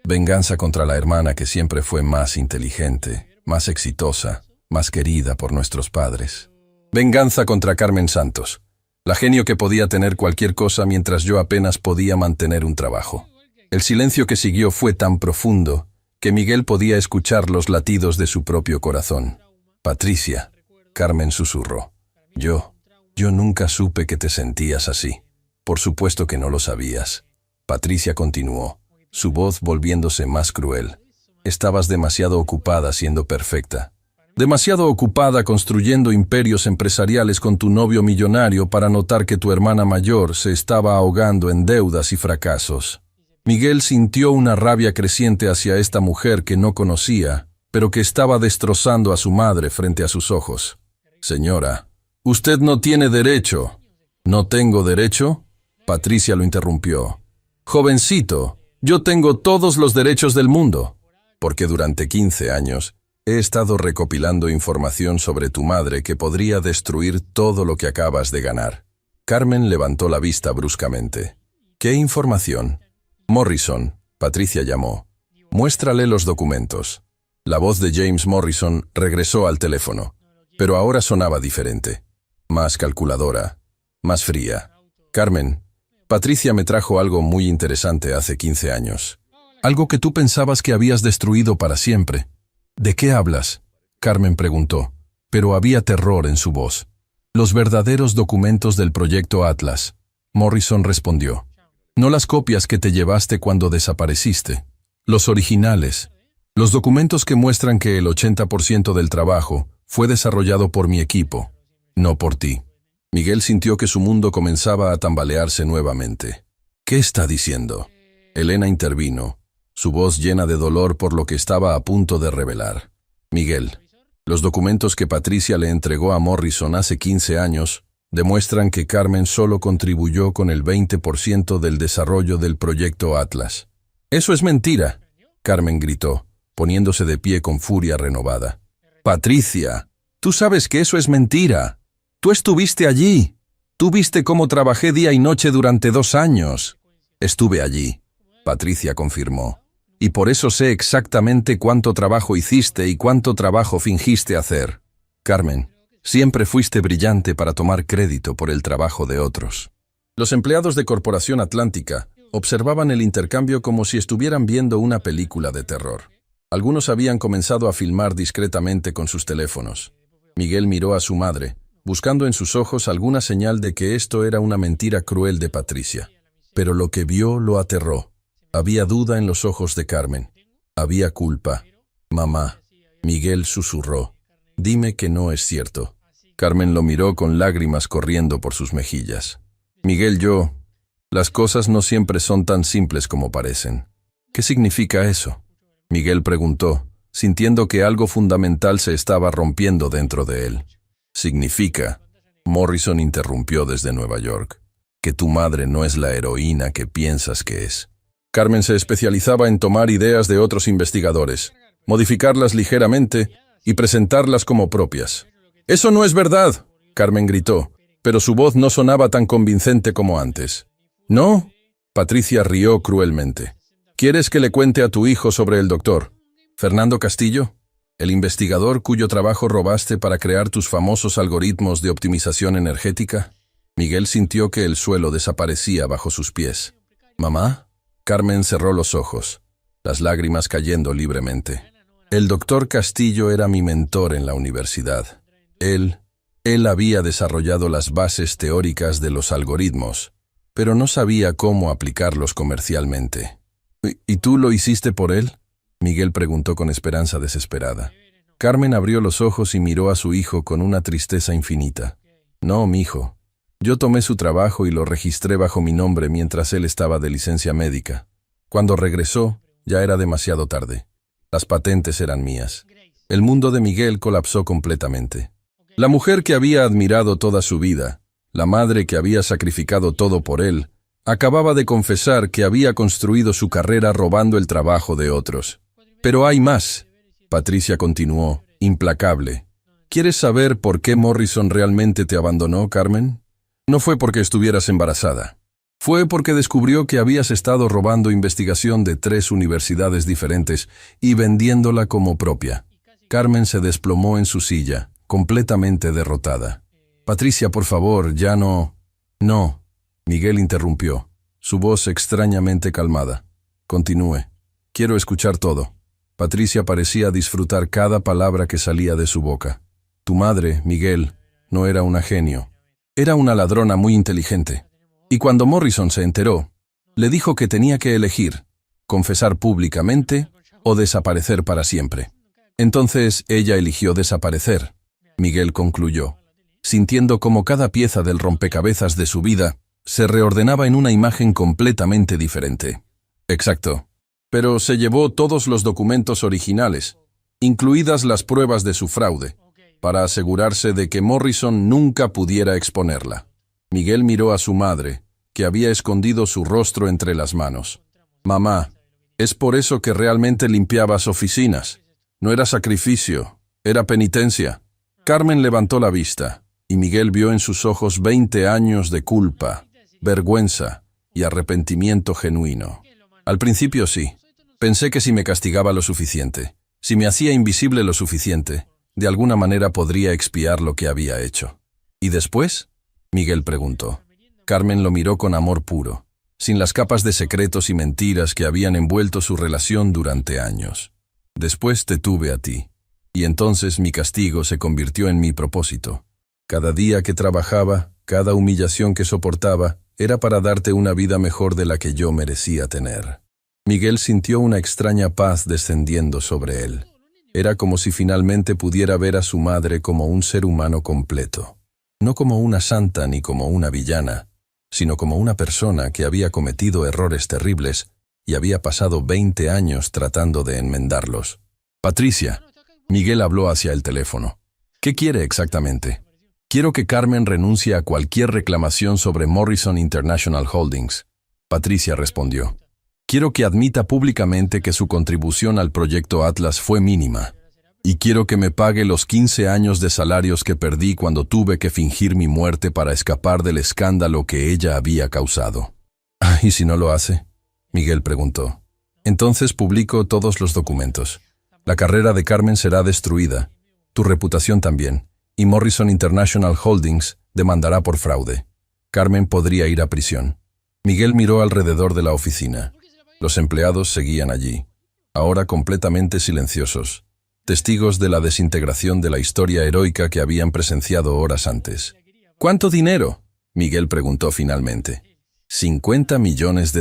Venganza contra la hermana que siempre fue más inteligente, más exitosa, más querida por nuestros padres. Venganza contra Carmen Santos, la genio que podía tener cualquier cosa mientras yo apenas podía mantener un trabajo. El silencio que siguió fue tan profundo que Miguel podía escuchar los latidos de su propio corazón. Patricia, Carmen susurró. Yo nunca supe que te sentías así. Por supuesto que no lo sabías. Patricia continuó, su voz volviéndose más cruel. Estabas demasiado ocupada siendo perfecta. Demasiado ocupada construyendo imperios empresariales con tu novio millonario para notar que tu hermana mayor se estaba ahogando en deudas y fracasos. Miguel sintió una rabia creciente hacia esta mujer que no conocía, pero que estaba destrozando a su madre frente a sus ojos. Señora, usted no tiene derecho. ¿No tengo derecho? Patricia lo interrumpió. Jovencito, yo tengo todos los derechos del mundo, porque durante 15 años he estado recopilando información sobre tu madre que podría destruir todo lo que acabas de ganar. Carmen levantó la vista bruscamente. ¿Qué información? Morrison, Patricia llamó. Muéstrale los documentos. La voz de James Morrison regresó al teléfono, pero ahora sonaba diferente. Más calculadora, más fría. Carmen, Patricia me trajo algo muy interesante hace 15 años. Algo que tú pensabas que habías destruido para siempre. ¿De qué hablas? Carmen preguntó, pero había terror en su voz. Los verdaderos documentos del proyecto Atlas. Morrison respondió. No las copias que te llevaste cuando desapareciste. Los originales. Los documentos que muestran que el 80% del trabajo fue desarrollado por mi equipo, no por ti. Miguel sintió que su mundo comenzaba a tambalearse nuevamente. ¿Qué está diciendo? Elena intervino, su voz llena de dolor por lo que estaba a punto de revelar. Miguel, los documentos que Patricia le entregó a Morrison hace 15 años demuestran que Carmen solo contribuyó con el 20% del desarrollo del proyecto Atlas. «¡Eso es mentira!», Carmen gritó, poniéndose de pie con furia renovada. «Patricia, tú sabes que eso es mentira. Tú estuviste allí. Tú viste cómo trabajé día y noche durante 2 años». «Estuve allí», Patricia confirmó. «Y por eso sé exactamente cuánto trabajo hiciste y cuánto trabajo fingiste hacer. Carmen, siempre fuiste brillante para tomar crédito por el trabajo de otros». Los empleados de Corporación Atlántica observaban el intercambio como si estuvieran viendo una película de terror. Algunos habían comenzado a filmar discretamente con sus teléfonos. Miguel miró a su madre, buscando en sus ojos alguna señal de que esto era una mentira cruel de Patricia. Pero lo que vio lo aterró. Había duda en los ojos de Carmen. Había culpa. «Mamá», Miguel susurró, «dime que no es cierto». Carmen lo miró con lágrimas corriendo por sus mejillas. «Miguel, las cosas no siempre son tan simples como parecen». «¿Qué significa eso?», Miguel preguntó, sintiendo que algo fundamental se estaba rompiendo dentro de él. «Significa», Morrison interrumpió desde Nueva York, «que tu madre no es la heroína que piensas que es». Carmen se especializaba en tomar ideas de otros investigadores, modificarlas ligeramente y presentarlas como propias. «¡Eso no es verdad!», Carmen gritó, pero su voz no sonaba tan convincente como antes. «¿No?», Patricia rió cruelmente. «¿Quieres que le cuente a tu hijo sobre el doctor Fernando Castillo, el investigador cuyo trabajo robaste para crear tus famosos algoritmos de optimización energética?» Miguel sintió que el suelo desaparecía bajo sus pies. «¿Mamá?». Carmen cerró los ojos, las lágrimas cayendo libremente. «El doctor Castillo era mi mentor en la universidad. Él había desarrollado las bases teóricas de los algoritmos, pero no sabía cómo aplicarlos comercialmente». ¿Y tú lo hiciste por él?», Miguel preguntó con esperanza desesperada. Carmen abrió los ojos y miró a su hijo con una tristeza infinita. «No, mijo. Yo tomé su trabajo y lo registré bajo mi nombre mientras él estaba de licencia médica. Cuando regresó, ya era demasiado tarde. Las patentes eran mías». El mundo de Miguel colapsó completamente. La mujer que había admirado toda su vida, la madre que había sacrificado todo por él, acababa de confesar que había construido su carrera robando el trabajo de otros. «Pero hay más», Patricia continuó, implacable. «¿Quieres saber por qué Morrison realmente te abandonó, Carmen? No fue porque estuvieras embarazada. Fue porque descubrió que habías estado robando investigación de 3 universidades diferentes y vendiéndola como propia». Carmen se desplomó en su silla, completamente derrotada. «Patricia, por favor, ya no». «No», Miguel interrumpió, su voz extrañamente calmada. «Continúe. Quiero escuchar todo». Patricia parecía disfrutar cada palabra que salía de su boca. «Tu madre, Miguel, no era una genio. Era una ladrona muy inteligente. Y cuando Morrison se enteró, le dijo que tenía que elegir, confesar públicamente o desaparecer para siempre. Entonces ella eligió desaparecer», Miguel concluyó, sintiendo como cada pieza del rompecabezas de su vida se reordenaba en una imagen completamente diferente. «Exacto. Pero se llevó todos los documentos originales, incluidas las pruebas de su fraude, para asegurarse de que Morrison nunca pudiera exponerla». Miguel miró a su madre, que había escondido su rostro entre las manos. «Mamá, es por eso que realmente limpiabas oficinas. No era sacrificio, era penitencia». Carmen levantó la vista, y Miguel vio en sus ojos 20 años de culpa, vergüenza y arrepentimiento genuino. «Al principio sí. Pensé que si me castigaba lo suficiente, si me hacía invisible lo suficiente, de alguna manera podría expiar lo que había hecho». «¿Y después?», Miguel preguntó. Carmen lo miró con amor puro, sin las capas de secretos y mentiras que habían envuelto su relación durante años. «Después te tuve a ti, y entonces mi castigo se convirtió en mi propósito. Cada día que trabajaba, cada humillación que soportaba, era para darte una vida mejor de la que yo merecía tener». Miguel sintió una extraña paz descendiendo sobre él. Era como si finalmente pudiera ver a su madre como un ser humano completo. no como una santa ni como una villana, sino como una persona que había cometido errores terribles y había pasado 20 años tratando de enmendarlos. Patricia, Miguel habló hacia el teléfono. ¿Qué quiere exactamente? Quiero que Carmen renuncie a cualquier reclamación sobre Morrison International Holdings. Patricia respondió. Quiero que admita públicamente que su contribución al proyecto Atlas fue mínima. Y quiero que me pague los 15 años de salarios que perdí cuando tuve que fingir mi muerte para escapar del escándalo que ella había causado. ¿Y si no lo hace? Miguel preguntó. Entonces publico todos los documentos. La carrera de Carmen será destruida, tu reputación también, y Morrison International Holdings demandará por fraude. Carmen podría ir a prisión. Miguel miró alrededor de la oficina. Los empleados seguían allí, ahora completamente silenciosos, testigos de la desintegración de la historia heroica que habían presenciado horas antes. ¿Cuánto dinero?, Miguel preguntó finalmente. $50 millones.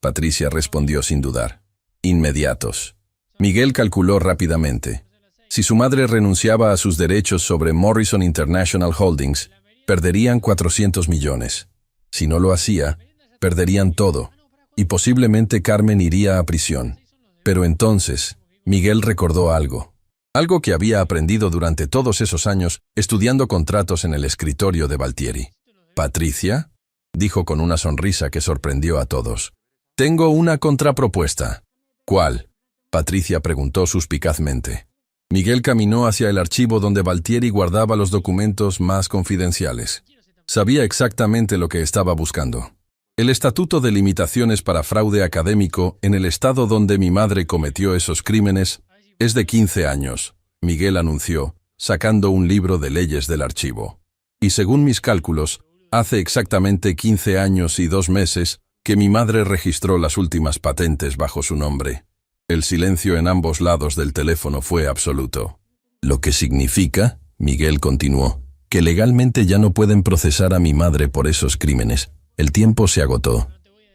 Patricia respondió sin dudar. Inmediatos. Miguel calculó rápidamente. Si su madre renunciaba a sus derechos sobre Morrison International Holdings, perderían 400 millones. Si no lo hacía, perderían todo, y posiblemente Carmen iría a prisión. Pero entonces, Miguel recordó algo que había aprendido durante todos esos años estudiando contratos en el escritorio de Valtieri. «¿Patricia?», dijo con una sonrisa que sorprendió a todos. «Tengo una contrapropuesta». «¿Cuál?», Patricia preguntó suspicazmente. Miguel caminó hacia el archivo donde Valtieri guardaba los documentos más confidenciales. Sabía exactamente lo que estaba buscando. El estatuto de limitaciones para fraude académico en el estado donde mi madre cometió esos crímenes es de 15 años, Miguel anunció, sacando un libro de leyes del archivo. Y según mis cálculos, hace exactamente 15 años y 2 meses que mi madre registró las últimas patentes bajo su nombre. El silencio en ambos lados del teléfono fue absoluto. Lo que significa, Miguel continuó, que legalmente ya no pueden procesar a mi madre por esos crímenes. El tiempo se agotó.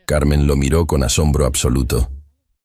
Carmen lo miró con asombro absoluto.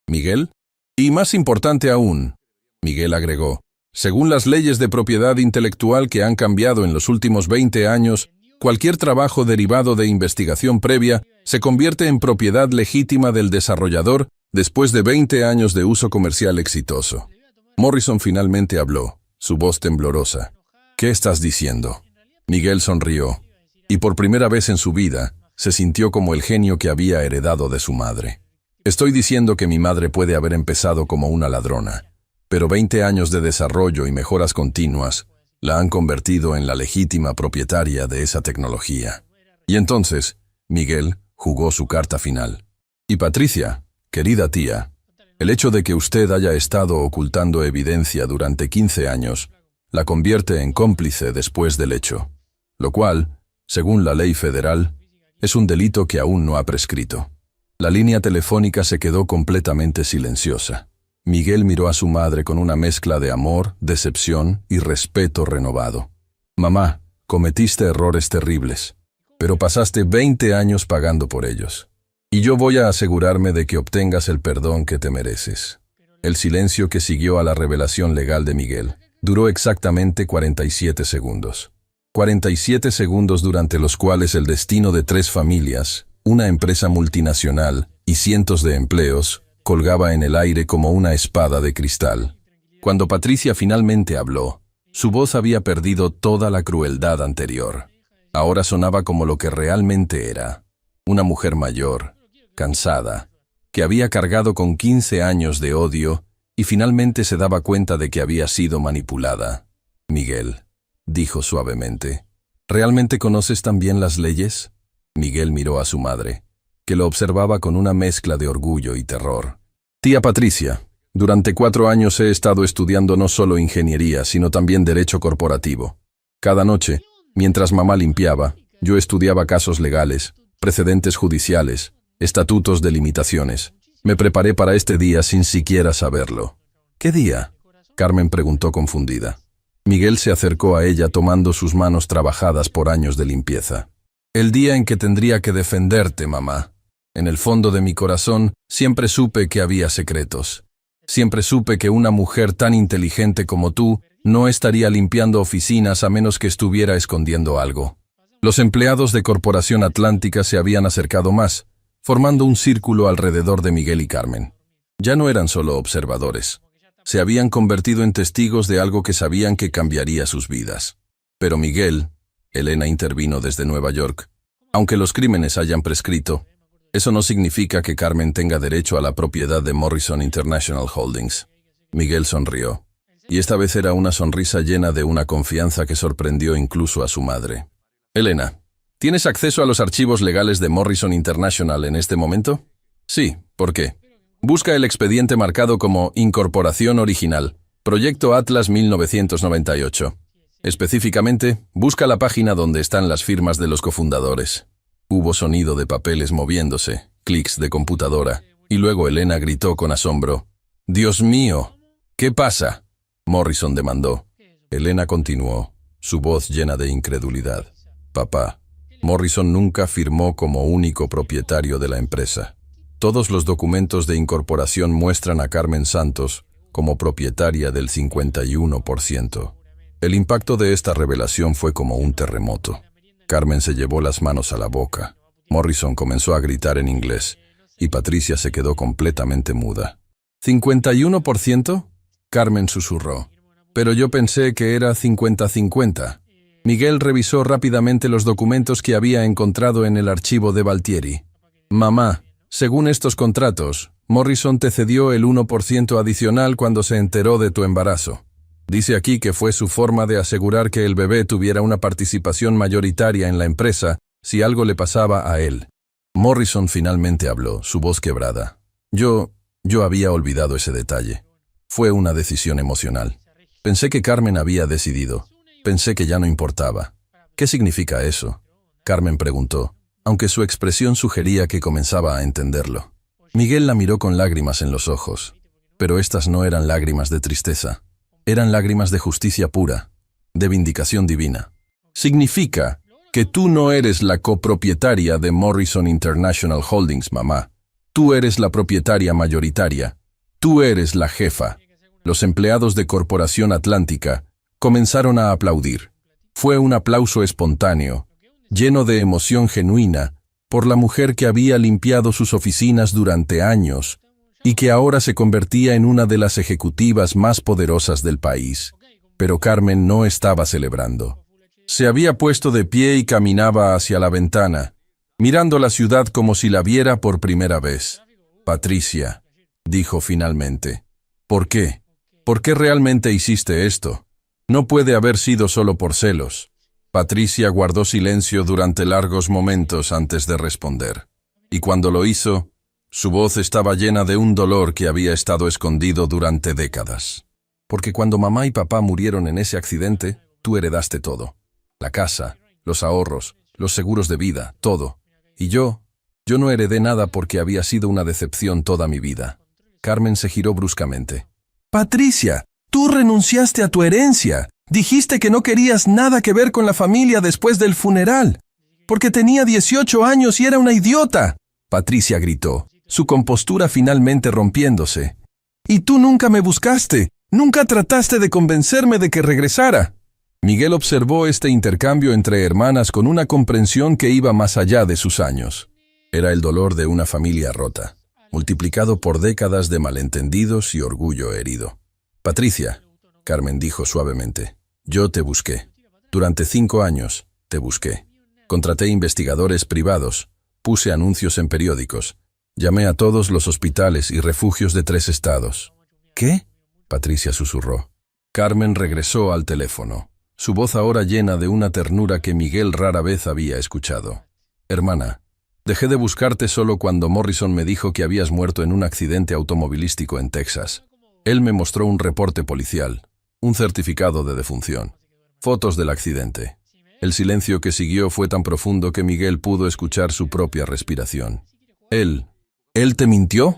¿Miguel? Y más importante aún, Miguel agregó, según las leyes de propiedad intelectual que han cambiado en los últimos 20 años, cualquier trabajo derivado de investigación previa se convierte en propiedad legítima del desarrollador después de 20 años de uso comercial exitoso. Morrison finalmente habló, su voz temblorosa. ¿Qué estás diciendo? Miguel sonrió, y por primera vez en su vida, se sintió como el genio que había heredado de su madre. Estoy diciendo que mi madre puede haber empezado como una ladrona, pero 20 años de desarrollo y mejoras continuas la han convertido en la legítima propietaria de esa tecnología. Y entonces, Miguel jugó su carta final. Y Patricia, querida tía, el hecho de que usted haya estado ocultando evidencia durante 15 años la convierte en cómplice después del hecho, lo cual, según la ley federal, es un delito que aún no ha prescrito. La línea telefónica se quedó completamente silenciosa. Miguel miró a su madre con una mezcla de amor, decepción y respeto renovado. Mamá, cometiste errores terribles, pero pasaste 20 años pagando por ellos. Y yo voy a asegurarme de que obtengas el perdón que te mereces. El silencio que siguió a la revelación legal de Miguel duró exactamente 47 segundos. 47 segundos durante los cuales el destino de 3 familias, una empresa multinacional y cientos de empleos colgaba en el aire como una espada de cristal. Cuando Patricia finalmente habló, su voz había perdido toda la crueldad anterior. Ahora sonaba como lo que realmente era, una mujer mayor, cansada, que había cargado con 15 años de odio y finalmente se daba cuenta de que había sido manipulada. Miguel, dijo suavemente, ¿realmente conoces tan bien las leyes? Miguel miró a su madre, que lo observaba con una mezcla de orgullo y terror. Tía Patricia, durante 4 años he estado estudiando no solo ingeniería, sino también derecho corporativo. Cada noche, mientras mamá limpiaba, yo estudiaba casos legales, precedentes judiciales, estatutos de limitaciones. Me preparé para este día sin siquiera saberlo. ¿Qué día?, Carmen preguntó confundida. Miguel se acercó a ella tomando sus manos trabajadas por años de limpieza. El día en que tendría que defenderte, mamá. En el fondo de mi corazón siempre supe que había secretos. Siempre supe que una mujer tan inteligente como tú No estaría limpiando oficinas a menos que estuviera escondiendo algo. Los empleados de Corporación Atlántica se habían acercado más, formando un círculo alrededor de Miguel y Carmen. Ya no eran solo observadores. Se habían convertido en testigos de algo que sabían que cambiaría sus vidas. Pero Miguel, Elena intervino desde Nueva York, aunque los crímenes hayan prescrito, eso no significa que Carmen tenga derecho a la propiedad de Morrison International Holdings. Miguel sonrió, y esta vez era una sonrisa llena de una confianza que sorprendió incluso a su madre. Elena, ¿tienes acceso a los archivos legales de Morrison International en este momento? Sí, ¿por qué? Busca el expediente marcado como Incorporación Original, Proyecto Atlas 1998. Específicamente, busca la página donde están las firmas de los cofundadores. Hubo sonido de papeles moviéndose, clics de computadora, y luego Elena gritó con asombro. «¡Dios mío! ¿Qué pasa?», Morrison demandó. Elena continuó, su voz llena de incredulidad. «Papá, Morrison nunca firmó como único propietario de la empresa. Todos los documentos de incorporación muestran a Carmen Santos como propietaria del 51%. El impacto de esta revelación fue como un terremoto. Carmen se llevó las manos a la boca. Morrison comenzó a gritar en inglés, y Patricia se quedó completamente muda. ¿51%? Carmen susurró. Pero yo pensé que era 50-50. Miguel revisó rápidamente los documentos que había encontrado en el archivo de Valtieri. Mamá, según estos contratos, Morrison te cedió el 1% adicional cuando se enteró de tu embarazo. Dice aquí que fue su forma de asegurar que el bebé tuviera una participación mayoritaria en la empresa si algo le pasaba a él. Morrison finalmente habló, su voz quebrada. Yo había olvidado ese detalle. Fue una decisión emocional. Pensé que Carmen había decidido. Pensé que ya no importaba. ¿Qué significa eso?, Carmen preguntó, aunque su expresión sugería que comenzaba a entenderlo. Miguel la miró con lágrimas en los ojos, pero estas no eran lágrimas de tristeza. Eran lágrimas de justicia pura, de vindicación divina. Significa que tú no eres la copropietaria de Morrison International Holdings, mamá. Tú eres la propietaria mayoritaria. Tú eres la jefa. Los empleados de Corporación Atlántica comenzaron a aplaudir. Fue un aplauso espontáneo, lleno de emoción genuina, por la mujer que había limpiado sus oficinas durante años y que ahora se convertía en una de las ejecutivas más poderosas del país. Pero Carmen no estaba celebrando. Se había puesto de pie y caminaba hacia la ventana, mirando la ciudad como si la viera por primera vez. Patricia, dijo finalmente, ¿por qué? ¿Por qué realmente hiciste esto? No puede haber sido solo por celos. Patricia guardó silencio durante largos momentos antes de responder. Y cuando lo hizo, su voz estaba llena de un dolor que había estado escondido durante décadas. Porque cuando mamá y papá murieron en ese accidente, tú heredaste todo. La casa, los ahorros, los seguros de vida, todo. Y yo no heredé nada porque había sido una decepción toda mi vida. Carmen se giró bruscamente. Patricia, tú renunciaste a tu herencia. Dijiste que no querías nada que ver con la familia después del funeral, porque tenía 18 años y era una idiota. Patricia gritó, su compostura finalmente rompiéndose. Y tú nunca me buscaste, nunca trataste de convencerme de que regresara. Miguel observó este intercambio entre hermanas con una comprensión que iba más allá de sus años. Era el dolor de una familia rota, multiplicado por décadas de malentendidos y orgullo herido. Patricia, Carmen dijo suavemente, yo te busqué. Durante 5 años, te busqué. Contraté investigadores privados, puse anuncios en periódicos, llamé a todos los hospitales y refugios de 3 estados. ¿Qué?, Patricia susurró. Carmen regresó al teléfono, su voz ahora llena de una ternura que Miguel rara vez había escuchado. Hermana, dejé de buscarte solo cuando Morrison me dijo que habías muerto en un accidente automovilístico en Texas. Él me mostró un reporte policial, un certificado de defunción, fotos del accidente. El silencio que siguió fue tan profundo que Miguel pudo escuchar su propia respiración. ¿Él te mintió?,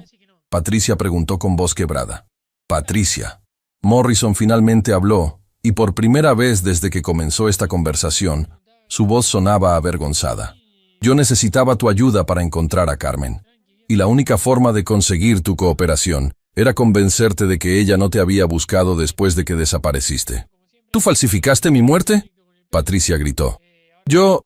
Patricia preguntó con voz quebrada. Patricia. Morrison finalmente habló, y por primera vez desde que comenzó esta conversación, su voz sonaba avergonzada. Yo necesitaba tu ayuda para encontrar a Carmen, y la única forma de conseguir tu cooperación Era convencerte de que ella no te había buscado después de que desapareciste. ¿Tú falsificaste mi muerte?, Patricia gritó. Yo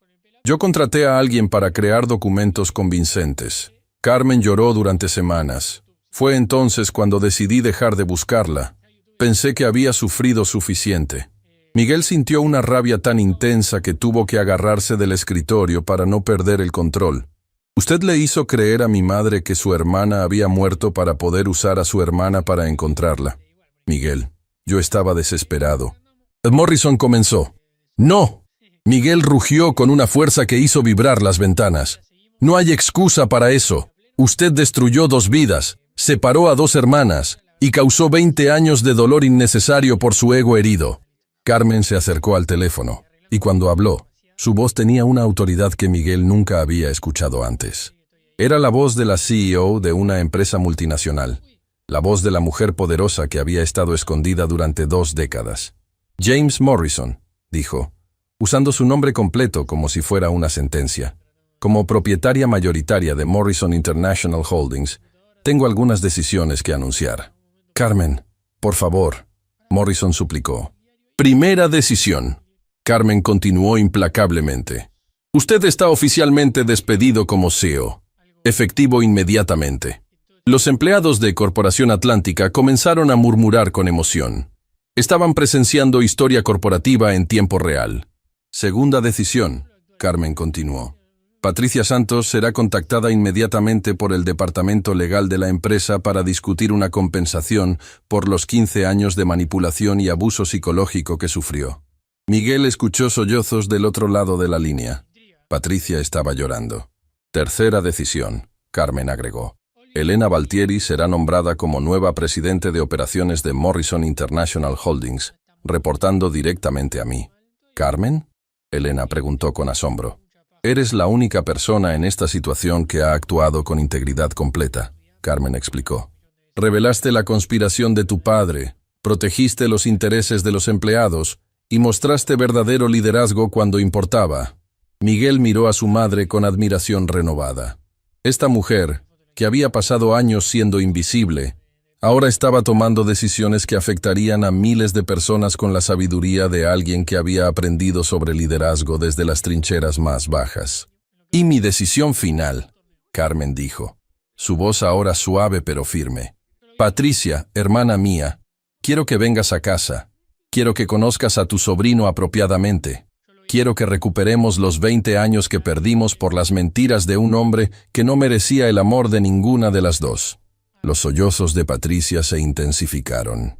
contraté a alguien para crear documentos convincentes. Carmen lloró durante semanas. Fue entonces cuando decidí dejar de buscarla. Pensé que había sufrido suficiente. Miguel sintió una rabia tan intensa que tuvo que agarrarse del escritorio para no perder el control. Usted le hizo creer a mi madre que su hermana había muerto para poder usar a su hermana para encontrarla. Miguel, yo estaba desesperado. Morrison comenzó. ¡No! Miguel rugió con una fuerza que hizo vibrar las ventanas. No hay excusa para eso. Usted destruyó 2 vidas, separó a 2 hermanas y causó 20 años de dolor innecesario por su ego herido. Carmen se acercó al teléfono, y cuando habló, su voz tenía una autoridad que Miguel nunca había escuchado antes. Era la voz de la CEO de una empresa multinacional, la voz de la mujer poderosa que había estado escondida durante 2 décadas. James Morrison, dijo, usando su nombre completo como si fuera una sentencia. Como propietaria mayoritaria de Morrison International Holdings, tengo algunas decisiones que anunciar. Carmen, por favor, Morrison suplicó. Primera decisión. Carmen continuó implacablemente. Usted está oficialmente despedido como CEO. Efectivo inmediatamente. Los empleados de Corporación Atlántica comenzaron a murmurar con emoción. Estaban presenciando historia corporativa en tiempo real. Segunda decisión, Carmen continuó. Patricia Santos será contactada inmediatamente por el departamento legal de la empresa para discutir una compensación por los 15 años de manipulación y abuso psicológico que sufrió. Miguel escuchó sollozos del otro lado de la línea. Patricia estaba llorando. Tercera decisión, Carmen agregó. Elena Baltieri será nombrada como nueva presidente de operaciones de Morrison International Holdings, reportando directamente a mí. ¿Carmen?, Elena preguntó con asombro. Eres la única persona en esta situación que ha actuado con integridad completa, Carmen explicó. Revelaste la conspiración de tu padre, protegiste los intereses de los empleados y mostraste verdadero liderazgo cuando importaba. Miguel miró a su madre con admiración renovada. Esta mujer, que había pasado años siendo invisible, ahora estaba tomando decisiones que afectarían a miles de personas con la sabiduría de alguien que había aprendido sobre liderazgo desde las trincheras más bajas. Y mi decisión final, Carmen dijo, su voz ahora suave pero firme. Patricia, hermana mía, quiero que vengas a casa. Quiero que conozcas a tu sobrino apropiadamente. Quiero que recuperemos los 20 años que perdimos por las mentiras de un hombre que no merecía el amor de ninguna de las dos. Los sollozos de Patricia se intensificaron.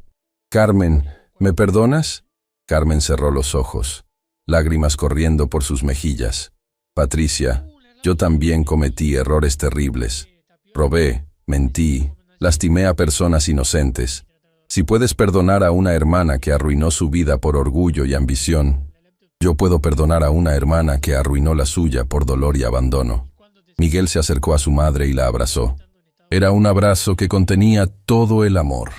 Carmen, ¿me perdonas? Carmen cerró los ojos, lágrimas corriendo por sus mejillas. Patricia, yo también cometí errores terribles. Robé, mentí, lastimé a personas inocentes. Si puedes perdonar a una hermana que arruinó su vida por orgullo y ambición, yo puedo perdonar a una hermana que arruinó la suya por dolor y abandono. Miguel se acercó a su madre y la abrazó. Era un abrazo que contenía todo el amor,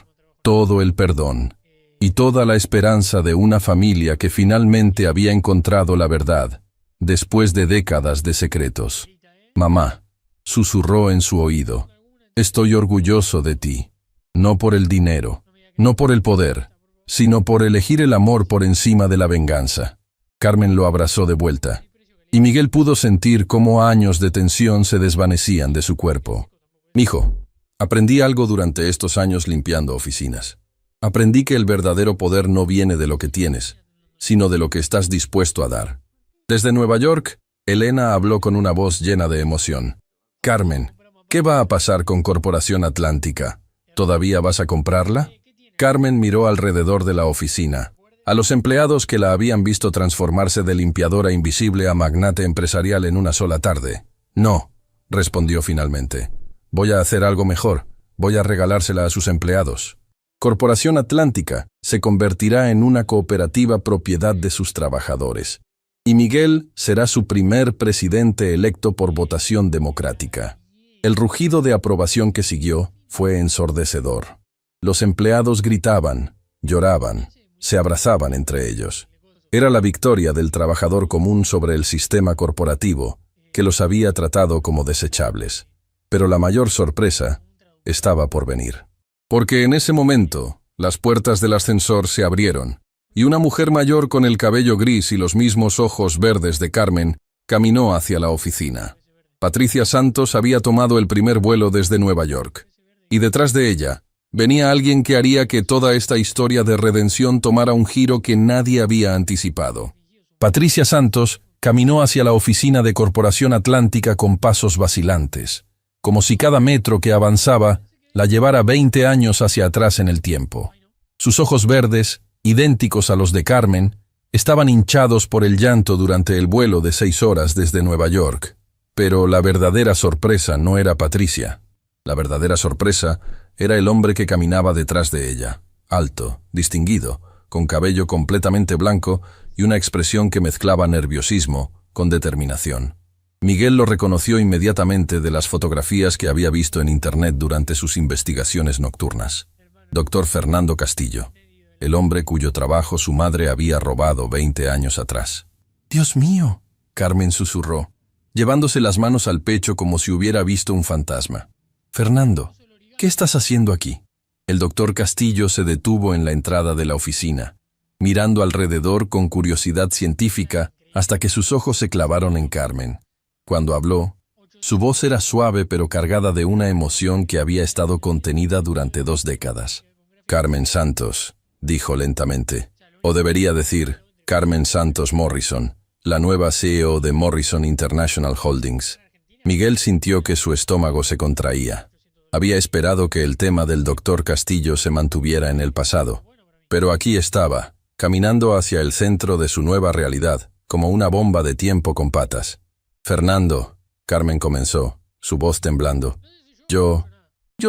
todo el perdón y toda la esperanza de una familia que finalmente había encontrado la verdad, después de décadas de secretos. Mamá, susurró en su oído, estoy orgulloso de ti, no por el dinero, no por el poder, sino por elegir el amor por encima de la venganza. Carmen lo abrazó de vuelta, y Miguel pudo sentir cómo años de tensión se desvanecían de su cuerpo. Mijo, aprendí algo durante estos años limpiando oficinas. Aprendí que el verdadero poder no viene de lo que tienes, sino de lo que estás dispuesto a dar. Desde Nueva York, Elena habló con una voz llena de emoción. Carmen, ¿qué va a pasar con Corporación Atlántica? ¿Todavía vas a comprarla? Carmen miró alrededor de la oficina, a los empleados que la habían visto transformarse de limpiadora invisible a magnate empresarial en una sola tarde. No, respondió finalmente. Voy a hacer algo mejor. Voy a regalársela a sus empleados. Corporación Atlántica se convertirá en una cooperativa propiedad de sus trabajadores. Y Miguel será su primer presidente electo por votación democrática. El rugido de aprobación que siguió fue ensordecedor. Los empleados gritaban, lloraban, se abrazaban entre ellos. Era la victoria del trabajador común sobre el sistema corporativo, que los había tratado como desechables. Pero la mayor sorpresa estaba por venir. Porque en ese momento, las puertas del ascensor se abrieron, y una mujer mayor con el cabello gris y los mismos ojos verdes de Carmen caminó hacia la oficina. Patricia Santos había tomado el primer vuelo desde Nueva York, y detrás de ella venía alguien que haría que toda esta historia de redención tomara un giro que nadie había anticipado. Patricia Santos caminó hacia la oficina de Corporación Atlántica con pasos vacilantes, como si cada metro que avanzaba la llevara 20 años hacia atrás en el tiempo. Sus ojos verdes, idénticos a los de Carmen, estaban hinchados por el llanto durante el vuelo de 6 horas desde Nueva York. Pero la verdadera sorpresa no era Patricia. La verdadera sorpresa era el hombre que caminaba detrás de ella, alto, distinguido, con cabello completamente blanco y una expresión que mezclaba nerviosismo con determinación. Miguel lo reconoció inmediatamente de las fotografías que había visto en Internet durante sus investigaciones nocturnas. Dr. Fernando Castillo, el hombre cuyo trabajo su madre había robado 20 años atrás. «Dios mío», Carmen susurró, llevándose las manos al pecho como si hubiera visto un fantasma. «Fernando, ¿qué estás haciendo aquí?» El doctor Castillo se detuvo en la entrada de la oficina, mirando alrededor con curiosidad científica hasta que sus ojos se clavaron en Carmen. Cuando habló, su voz era suave pero cargada de una emoción que había estado contenida durante 2 décadas. «Carmen Santos», dijo lentamente, o debería decir, Carmen Santos Morrison, la nueva CEO de Morrison International Holdings. Miguel sintió que su estómago se contraía. Había esperado que el tema del doctor Castillo se mantuviera en el pasado, pero aquí estaba, caminando hacia el centro de su nueva realidad, como una bomba de tiempo con patas. «Fernando», Carmen comenzó, su voz temblando. Yo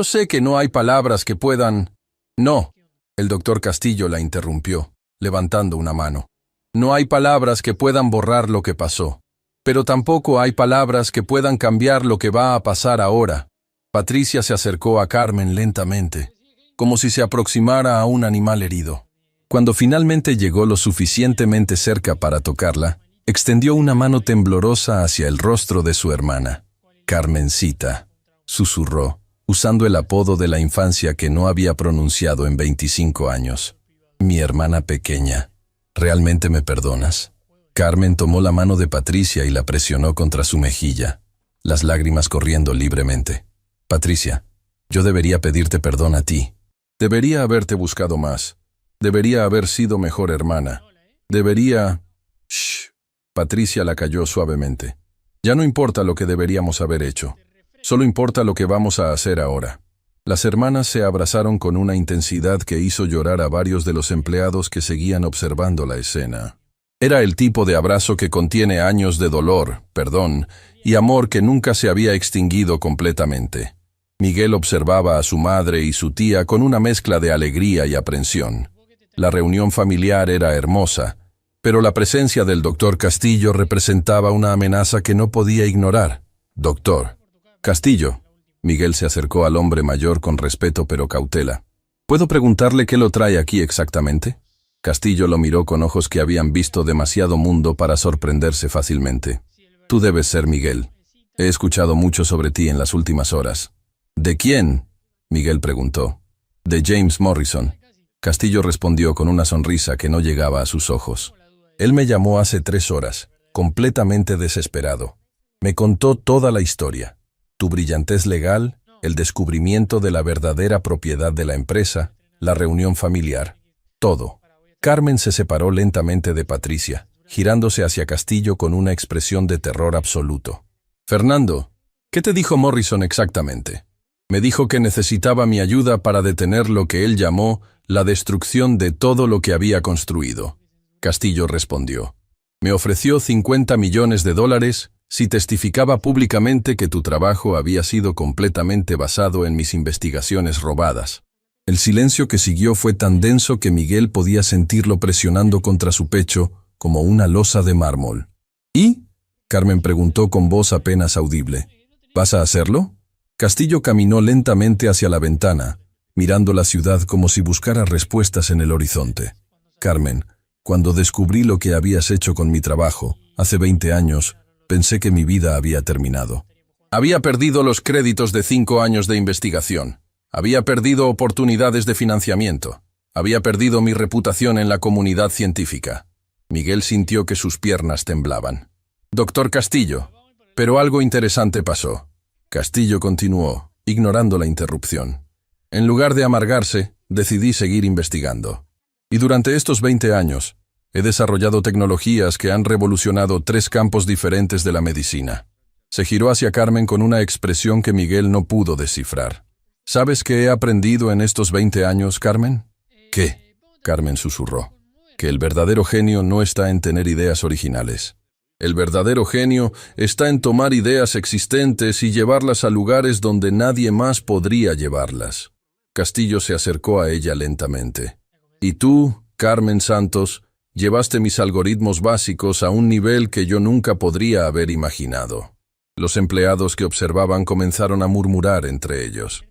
sé que no hay palabras que puedan... No, el doctor Castillo la interrumpió, levantando una mano. No hay palabras que puedan borrar lo que pasó, pero tampoco hay palabras que puedan cambiar lo que va a pasar ahora. Patricia se acercó a Carmen lentamente, como si se aproximara a un animal herido. Cuando finalmente llegó lo suficientemente cerca para tocarla, extendió una mano temblorosa hacia el rostro de su hermana. «Carmencita», susurró, usando el apodo de la infancia que no había pronunciado en 25 años. «Mi hermana pequeña, ¿realmente me perdonas?» Carmen tomó la mano de Patricia y la presionó contra su mejilla, las lágrimas corriendo libremente. «Patricia, yo debería pedirte perdón a ti. Debería haberte buscado más. Debería haber sido mejor hermana. Debería...» «Shh». Patricia la calló suavemente. «Ya no importa lo que deberíamos haber hecho. Solo importa lo que vamos a hacer ahora». Las hermanas se abrazaron con una intensidad que hizo llorar a varios de los empleados que seguían observando la escena. Era el tipo de abrazo que contiene años de dolor, perdón y amor que nunca se había extinguido completamente. Miguel observaba a su madre y su tía con una mezcla de alegría y aprensión. La reunión familiar era hermosa, pero la presencia del doctor Castillo representaba una amenaza que no podía ignorar. «Doctor Castillo», Miguel se acercó al hombre mayor con respeto pero cautela. «¿Puedo preguntarle qué lo trae aquí exactamente?» Castillo lo miró con ojos que habían visto demasiado mundo para sorprenderse fácilmente. «Tú debes ser Miguel. He escuchado mucho sobre ti en las últimas horas». «¿De quién?», Miguel preguntó. «De James Morrison». Castillo respondió con una sonrisa que no llegaba a sus ojos. «Él me llamó hace 3 horas, completamente desesperado. Me contó toda la historia. Tu brillantez legal, el descubrimiento de la verdadera propiedad de la empresa, la reunión familiar. Todo». Carmen se separó lentamente de Patricia, girándose hacia Castillo con una expresión de terror absoluto. «Fernando, ¿qué te dijo Morrison exactamente?» «Me dijo que necesitaba mi ayuda para detener lo que él llamó la destrucción de todo lo que había construido». Castillo respondió. «Me ofreció $50 millones si testificaba públicamente que tu trabajo había sido completamente basado en mis investigaciones robadas». El silencio que siguió fue tan denso que Miguel podía sentirlo presionando contra su pecho como una losa de mármol. «¿Y?», Carmen preguntó con voz apenas audible. «¿Vas a hacerlo?». Castillo caminó lentamente hacia la ventana, mirando la ciudad como si buscara respuestas en el horizonte. «Carmen, cuando descubrí lo que habías hecho con mi trabajo, hace 20 años, pensé que mi vida había terminado. Había perdido los créditos de 5 años de investigación. Había perdido oportunidades de financiamiento. Había perdido mi reputación en la comunidad científica. Miguel sintió que sus piernas temblaban. Doctor Castillo, pero algo interesante pasó. Castillo continuó, ignorando la interrupción. En lugar de amargarse, decidí seguir investigando. Y durante estos 20 años, he desarrollado tecnologías que han revolucionado 3 campos diferentes de la medicina. Se giró hacia Carmen con una expresión que Miguel no pudo descifrar. ¿Sabes qué he aprendido en estos 20 años, Carmen? ¿Qué? Carmen susurró. Que el verdadero genio no está en tener ideas originales. El verdadero genio está en tomar ideas existentes y llevarlas a lugares donde nadie más podría llevarlas. Castillo se acercó a ella lentamente. Y tú, Carmen Santos, llevaste mis algoritmos básicos a un nivel que yo nunca podría haber imaginado. Los empleados que observaban comenzaron a murmurar entre ellos.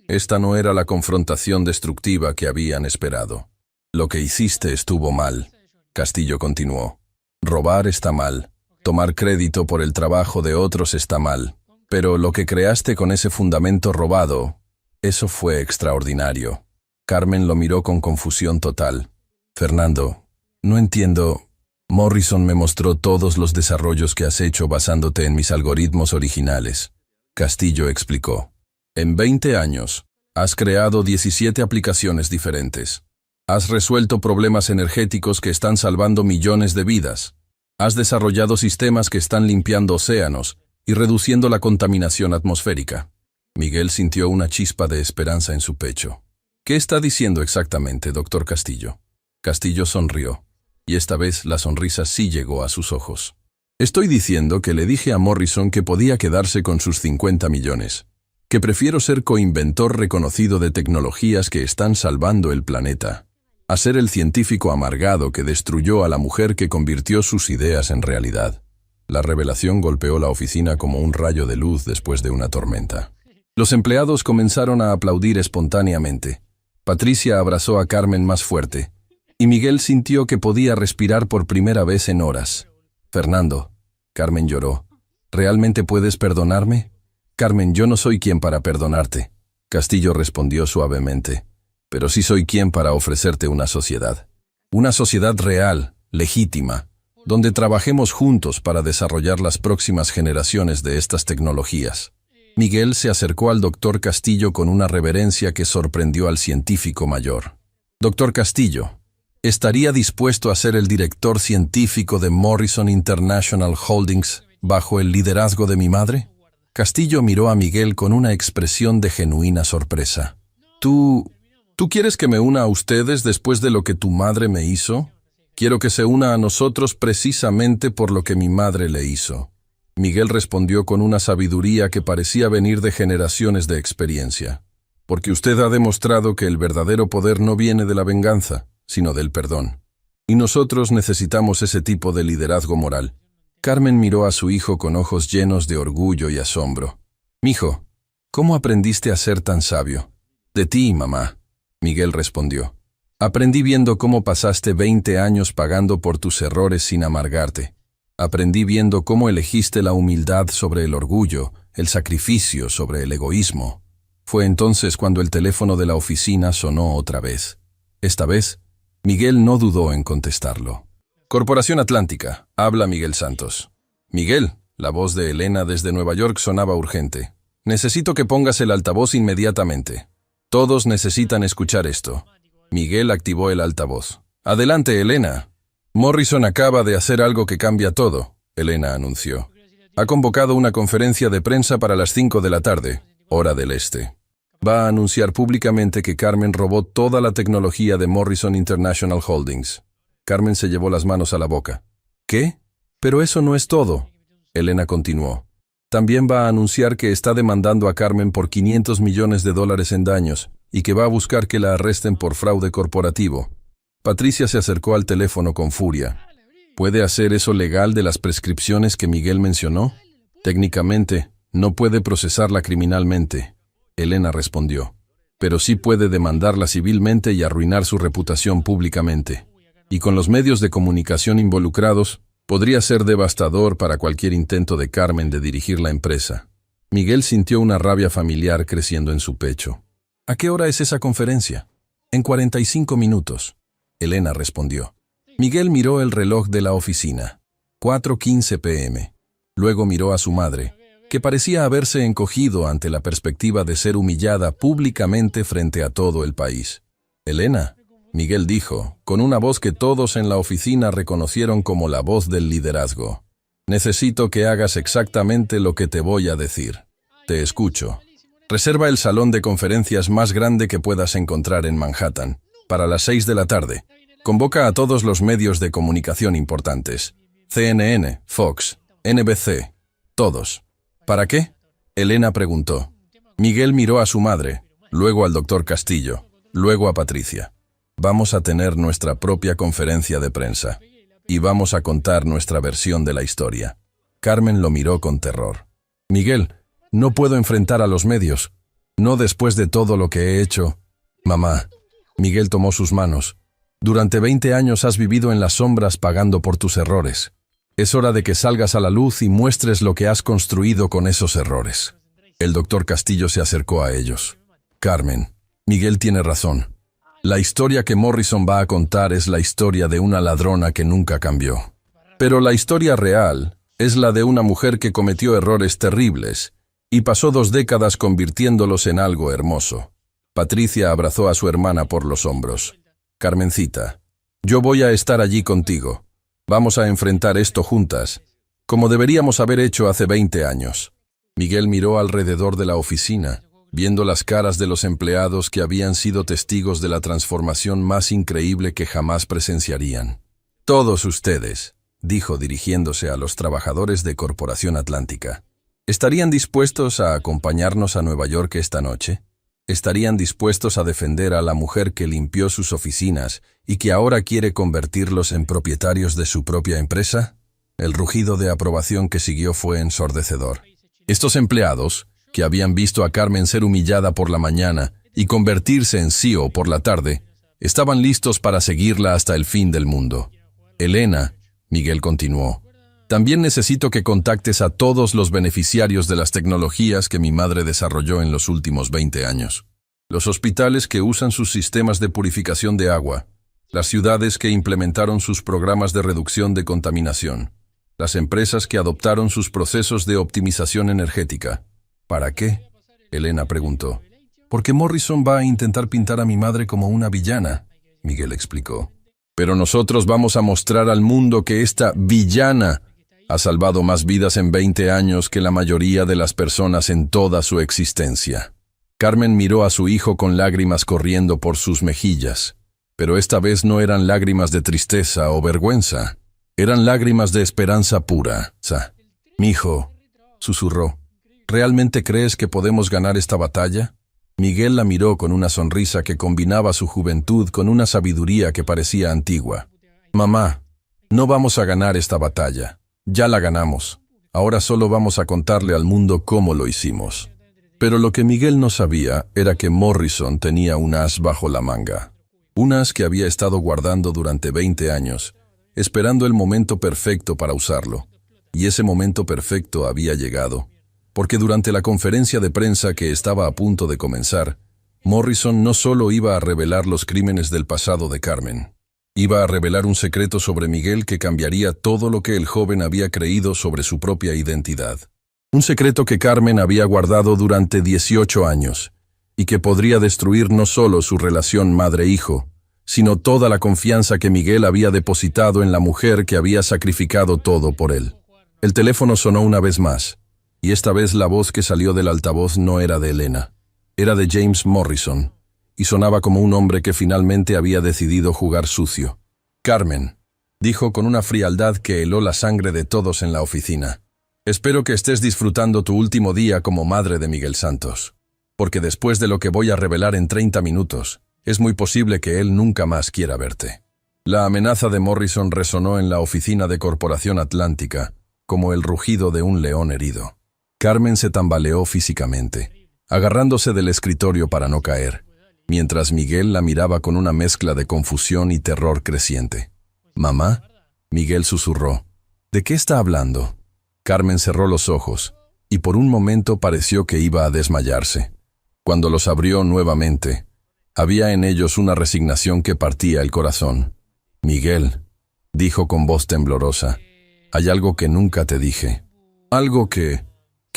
Esta no era la confrontación destructiva que habían esperado. Lo que hiciste estuvo mal. Castillo continuó. Robar está mal. Tomar crédito por el trabajo de otros está mal. Pero lo que creaste con ese fundamento robado, eso fue extraordinario. Carmen lo miró con confusión total. Fernando, no entiendo. Morrison me mostró todos los desarrollos que has hecho basándote en mis algoritmos originales. Castillo explicó. En 20 años, has creado 17 aplicaciones diferentes. Has resuelto problemas energéticos que están salvando millones de vidas. Has desarrollado sistemas que están limpiando océanos y reduciendo la contaminación atmosférica. Miguel sintió una chispa de esperanza en su pecho. ¿Qué está diciendo exactamente, doctor Castillo? Castillo sonrió, y esta vez la sonrisa sí llegó a sus ojos. Estoy diciendo que le dije a Morrison que podía quedarse con sus 50 millones. Que prefiero ser coinventor reconocido de tecnologías que están salvando el planeta, a ser el científico amargado que destruyó a la mujer que convirtió sus ideas en realidad. La revelación golpeó la oficina como un rayo de luz después de una tormenta. Los empleados comenzaron a aplaudir espontáneamente. Patricia abrazó a Carmen más fuerte, y Miguel sintió que podía respirar por primera vez en horas. Fernando, Carmen lloró. ¿Realmente puedes perdonarme? Carmen, yo no soy quien para perdonarte. Castillo respondió suavemente. Pero sí soy quien para ofrecerte una sociedad. Una sociedad real, legítima, donde trabajemos juntos para desarrollar las próximas generaciones de estas tecnologías. Miguel se acercó al doctor Castillo con una reverencia que sorprendió al científico mayor. Doctor Castillo, ¿estaría dispuesto a ser el director científico de Morrison International Holdings bajo el liderazgo de mi madre? Castillo miró a Miguel con una expresión de genuina sorpresa. ¿Tú quieres que me una a ustedes después de lo que tu madre me hizo? Quiero que se una a nosotros precisamente por lo que mi madre le hizo. Miguel respondió con una sabiduría que parecía venir de generaciones de experiencia. Porque usted ha demostrado que el verdadero poder no viene de la venganza, sino del perdón. Y nosotros necesitamos ese tipo de liderazgo moral. Carmen miró a su hijo con ojos llenos de orgullo y asombro. «Mijo, ¿cómo aprendiste a ser tan sabio?» «De ti, mamá», Miguel respondió. «Aprendí viendo cómo pasaste 20 años pagando por tus errores sin amargarte. Aprendí viendo cómo elegiste la humildad sobre el orgullo, el sacrificio sobre el egoísmo. Fue entonces cuando el teléfono de la oficina sonó otra vez. Esta vez, Miguel no dudó en contestarlo. Corporación Atlántica, habla Miguel Santos. Miguel, la voz de Elena desde Nueva York sonaba urgente. Necesito que pongas el altavoz inmediatamente. Todos necesitan escuchar esto. Miguel activó el altavoz. Adelante, Elena. Morrison acaba de hacer algo que cambia todo, Elena anunció. Ha convocado una conferencia de prensa para las 5 de la tarde, hora del este. Va a anunciar públicamente que Carmen robó toda la tecnología de Morrison International Holdings. Carmen se llevó las manos a la boca. ¿Qué? Pero eso no es todo. Elena continuó. También va a anunciar que está demandando a Carmen por $500 millones en daños y que va a buscar que la arresten por fraude corporativo. Patricia se acercó al teléfono con furia. ¿Puede hacer eso legal de las prescripciones que Miguel mencionó? Técnicamente, no puede procesarla criminalmente. Elena respondió. Pero sí puede demandarla civilmente y arruinar su reputación públicamente. Y con los medios de comunicación involucrados, podría ser devastador para cualquier intento de Carmen de dirigir la empresa. Miguel sintió una rabia familiar creciendo en su pecho. ¿A qué hora es esa conferencia? En 45 minutos. Elena respondió. Miguel miró el reloj de la oficina. 4:15 p.m. Luego miró a su madre, que parecía haberse encogido ante la perspectiva de ser humillada públicamente frente a todo el país. Elena, Miguel dijo, con una voz que todos en la oficina reconocieron como la voz del liderazgo. Necesito que hagas exactamente lo que te voy a decir. Te escucho. Reserva el salón de conferencias más grande que puedas encontrar en Manhattan, para las 6 de la tarde. Convoca a todos los medios de comunicación importantes. CNN, Fox, NBC, todos. ¿Para qué? Elena preguntó. Miguel miró a su madre, luego al doctor Castillo, luego a Patricia. Vamos a tener nuestra propia conferencia de prensa. Y vamos a contar nuestra versión de la historia. Carmen lo miró con terror. Miguel, no puedo enfrentar a los medios. No después de todo lo que he hecho. Mamá. Miguel tomó sus manos. Durante 20 años has vivido en las sombras pagando por tus errores. Es hora de que salgas a la luz y muestres lo que has construido con esos errores. El doctor Castillo se acercó a ellos. Carmen, Miguel tiene razón. La historia que Morrison va a contar es la historia de una ladrona que nunca cambió. Pero la historia real es la de una mujer que cometió errores terribles y pasó 2 décadas convirtiéndolos en algo hermoso. Patricia abrazó a su hermana por los hombros. Carmencita, yo voy a estar allí contigo. Vamos a enfrentar esto juntas, como deberíamos haber hecho hace 20 años. Miguel miró alrededor de la oficina, viendo las caras de los empleados que habían sido testigos de la transformación más increíble que jamás presenciarían. Todos ustedes, dijo dirigiéndose a los trabajadores de Corporación Atlántica, ¿estarían dispuestos a acompañarnos a Nueva York esta noche? ¿Estarían dispuestos a defender a la mujer que limpió sus oficinas y que ahora quiere convertirlos en propietarios de su propia empresa? El rugido de aprobación que siguió fue ensordecedor. Estos empleados, que habían visto a Carmen ser humillada por la mañana y convertirse en CEO por la tarde, estaban listos para seguirla hasta el fin del mundo. Elena, Miguel continuó, también necesito que contactes a todos los beneficiarios de las tecnologías que mi madre desarrolló en los últimos 20 años. Los hospitales que usan sus sistemas de purificación de agua, las ciudades que implementaron sus programas de reducción de contaminación, las empresas que adoptaron sus procesos de optimización energética. ¿Para qué? Elena preguntó. Porque Morrison va a intentar pintar a mi madre como una villana, Miguel explicó. Pero nosotros vamos a mostrar al mundo que esta villana ha salvado más vidas en 20 años que la mayoría de las personas en toda su existencia. Carmen miró a su hijo con lágrimas corriendo por sus mejillas, pero esta vez no eran lágrimas de tristeza o vergüenza, eran lágrimas de esperanza pura. «Mijo», susurró, ¿realmente crees que podemos ganar esta batalla? Miguel la miró con una sonrisa que combinaba su juventud con una sabiduría que parecía antigua. Mamá, no vamos a ganar esta batalla. Ya la ganamos. Ahora solo vamos a contarle al mundo cómo lo hicimos. Pero lo que Miguel no sabía era que Morrison tenía un as bajo la manga. Un as que había estado guardando durante 20 años, esperando el momento perfecto para usarlo. Y ese momento perfecto había llegado. Porque durante la conferencia de prensa que estaba a punto de comenzar, Morrison no solo iba a revelar los crímenes del pasado de Carmen, iba a revelar un secreto sobre Miguel que cambiaría todo lo que el joven había creído sobre su propia identidad. Un secreto que Carmen había guardado durante 18 años, y que podría destruir no solo su relación madre-hijo, sino toda la confianza que Miguel había depositado en la mujer que había sacrificado todo por él. El teléfono sonó una vez más. Y esta vez la voz que salió del altavoz no era de Elena, era de James Morrison, y sonaba como un hombre que finalmente había decidido jugar sucio. Carmen, dijo con una frialdad que heló la sangre de todos en la oficina, espero que estés disfrutando tu último día como madre de Miguel Santos, porque después de lo que voy a revelar en 30 minutos, es muy posible que él nunca más quiera verte. La amenaza de Morrison resonó en la oficina de Corporación Atlántica, como el rugido de un león herido. Carmen se tambaleó físicamente, agarrándose del escritorio para no caer, mientras Miguel la miraba con una mezcla de confusión y terror creciente. «¿Mamá?» Miguel susurró. «¿De qué está hablando?» Carmen cerró los ojos, y por un momento pareció que iba a desmayarse. Cuando los abrió nuevamente, había en ellos una resignación que partía el corazón. «Miguel», dijo con voz temblorosa, «hay algo que nunca te dije. Algo que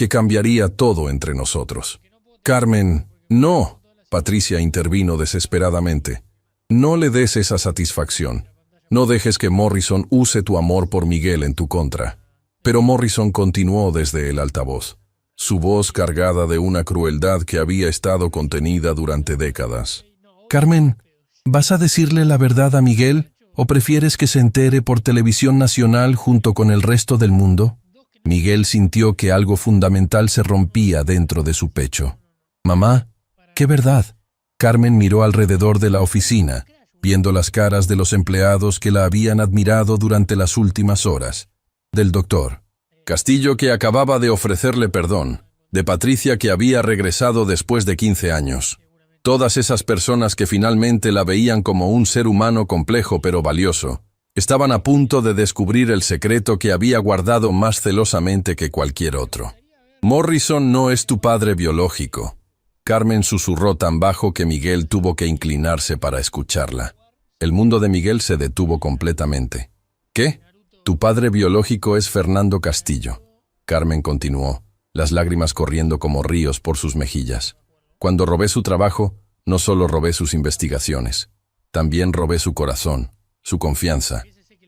cambiaría todo entre nosotros». «Carmen, no», Patricia intervino desesperadamente. «No le des esa satisfacción. No dejes que Morrison use tu amor por Miguel en tu contra». Pero Morrison continuó desde el altavoz, su voz cargada de una crueldad que había estado contenida durante décadas. «Carmen, ¿vas a decirle la verdad a Miguel o prefieres que se entere por televisión nacional junto con el resto del mundo?» Miguel sintió que algo fundamental se rompía dentro de su pecho. «Mamá, ¿qué verdad?» Carmen miró alrededor de la oficina, viendo las caras de los empleados que la habían admirado durante las últimas horas. Del doctor Castillo, que acababa de ofrecerle perdón, de Patricia, que había regresado después de 15 años. Todas esas personas que finalmente la veían como un ser humano complejo pero valioso, estaban a punto de descubrir el secreto que había guardado más celosamente que cualquier otro. «Morrison no es tu padre biológico». Carmen susurró tan bajo que Miguel tuvo que inclinarse para escucharla. El mundo de Miguel se detuvo completamente. «¿Qué? Tu padre biológico es Fernando Castillo», Carmen continuó, las lágrimas corriendo como ríos por sus mejillas. «Cuando robé su trabajo, no solo robé sus investigaciones, también robé su corazón, su confianza.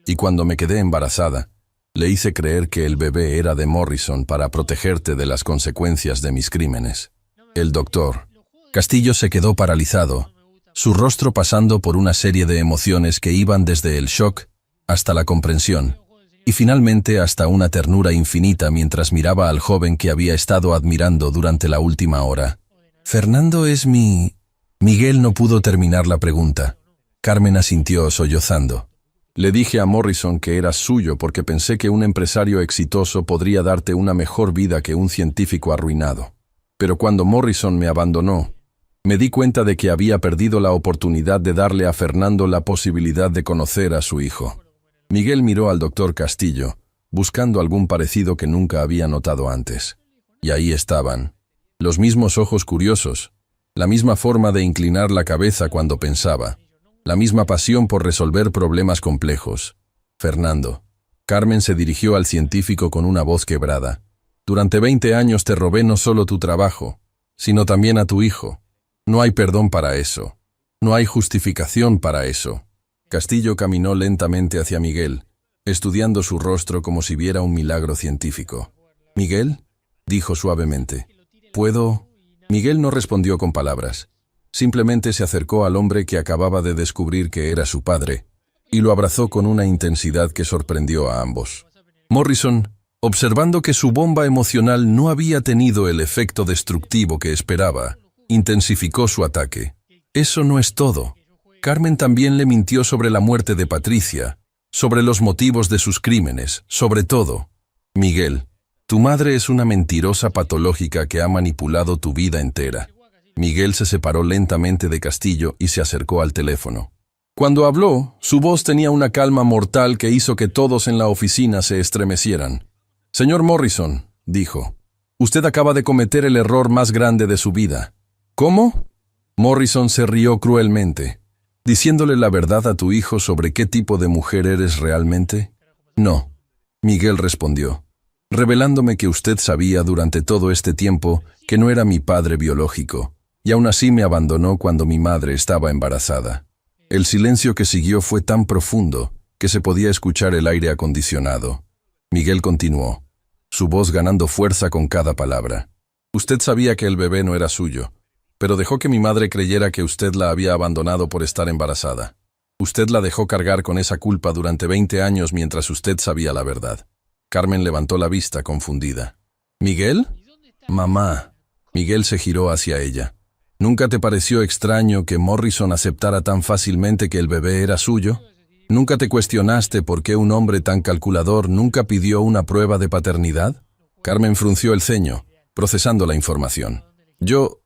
Y cuando me quedé embarazada, le hice creer que el bebé era de Morrison para protegerte de las consecuencias de mis crímenes». El doctor Castillo se quedó paralizado, su rostro pasando por una serie de emociones que iban desde el shock hasta la comprensión, y finalmente hasta una ternura infinita mientras miraba al joven que había estado admirando durante la última hora. «Fernando es mi...» Miguel no pudo terminar la pregunta. Carmen asintió sollozando. «Le dije a Morrison que eras suyo porque pensé que un empresario exitoso podría darte una mejor vida que un científico arruinado. Pero cuando Morrison me abandonó, me di cuenta de que había perdido la oportunidad de darle a Fernando la posibilidad de conocer a su hijo». Miguel miró al doctor Castillo, buscando algún parecido que nunca había notado antes. Y ahí estaban, los mismos ojos curiosos, la misma forma de inclinar la cabeza cuando pensaba, la misma pasión por resolver problemas complejos. «Fernando». Carmen se dirigió al científico con una voz quebrada. «Durante 20 años te robé no solo tu trabajo, sino también a tu hijo. No hay perdón para eso. No hay justificación para eso». Castillo caminó lentamente hacia Miguel, estudiando su rostro como si viera un milagro científico. «¿Miguel?», dijo suavemente. «¿Puedo...?» Miguel no respondió con palabras. Simplemente se acercó al hombre que acababa de descubrir que era su padre, y lo abrazó con una intensidad que sorprendió a ambos. Morrison, observando que su bomba emocional no había tenido el efecto destructivo que esperaba, intensificó su ataque. «Eso no es todo. Carmen también le mintió sobre la muerte de Patricia, sobre los motivos de sus crímenes, sobre todo. Miguel, tu madre es una mentirosa patológica que ha manipulado tu vida entera». Miguel se separó lentamente de Castillo y se acercó al teléfono. Cuando habló, su voz tenía una calma mortal que hizo que todos en la oficina se estremecieran. «Señor Morrison», dijo, «usted acaba de cometer el error más grande de su vida». «¿Cómo?». Morrison se rió cruelmente. «¿Diciéndole la verdad a tu hijo sobre qué tipo de mujer eres realmente?». «No», Miguel respondió, «revelándome que usted sabía durante todo este tiempo que no era mi padre biológico, y aún así me abandonó cuando mi madre estaba embarazada». El silencio que siguió fue tan profundo que se podía escuchar el aire acondicionado. Miguel continuó, su voz ganando fuerza con cada palabra. «Usted sabía que el bebé no era suyo, pero dejó que mi madre creyera que usted la había abandonado por estar embarazada. Usted la dejó cargar con esa culpa durante 20 años mientras usted sabía la verdad». Carmen levantó la vista confundida. «¿Miguel?». «Mamá». Miguel se giró hacia ella. «¿Nunca te pareció extraño que Morrison aceptara tan fácilmente que el bebé era suyo? ¿Nunca te cuestionaste por qué un hombre tan calculador nunca pidió una prueba de paternidad?». Carmen frunció el ceño, procesando la información. Yo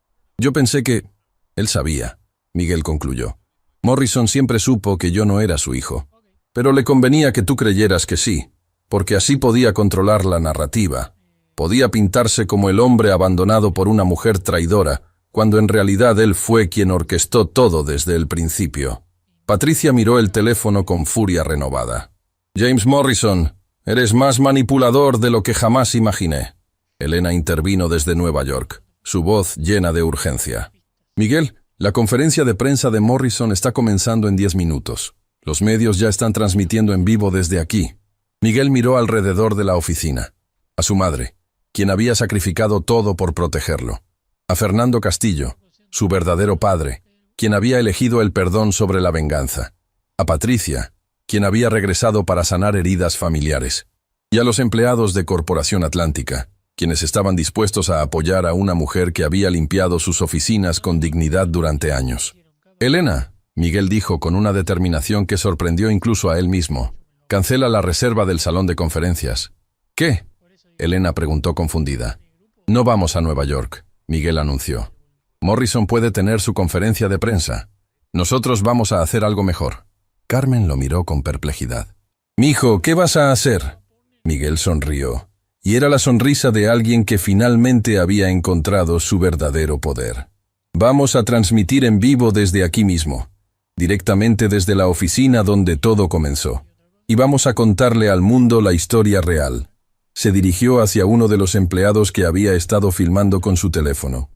pensé que... Él sabía», Miguel concluyó. «Morrison siempre supo que yo no era su hijo. Pero le convenía que tú creyeras que sí, porque así podía controlar la narrativa. Podía pintarse como el hombre abandonado por una mujer traidora, cuando en realidad él fue quien orquestó todo desde el principio. Patricia miró el teléfono con furia renovada. James Morrison, eres más manipulador de lo que jamás imaginé. Elena intervino desde Nueva York, su voz llena de urgencia. Miguel, la conferencia de prensa de Morrison está comenzando en 10 minutos. Los medios ya están transmitiendo en vivo desde aquí. Miguel miró alrededor de la oficina. A su madre, quien había sacrificado todo por protegerlo. A Fernando Castillo, su verdadero padre, quien había elegido el perdón sobre la venganza. A Patricia, quien había regresado para sanar heridas familiares. Y a los empleados de Corporación Atlántica, quienes estaban dispuestos a apoyar a una mujer que había limpiado sus oficinas con dignidad durante años. Elena, Miguel dijo con una determinación que sorprendió incluso a él mismo, cancela la reserva del salón de conferencias. ¿Qué? Elena preguntó confundida. No vamos a Nueva York, Miguel anunció. Morrison puede tener su conferencia de prensa. Nosotros vamos a hacer algo mejor. Carmen lo miró con perplejidad. «Mijo, ¿qué vas a hacer?» Miguel sonrió, y era la sonrisa de alguien que finalmente había encontrado su verdadero poder. «Vamos a transmitir en vivo desde aquí mismo, directamente desde la oficina donde todo comenzó. Y vamos a contarle al mundo la historia real». Se dirigió hacia uno de los empleados que había estado filmando con su teléfono.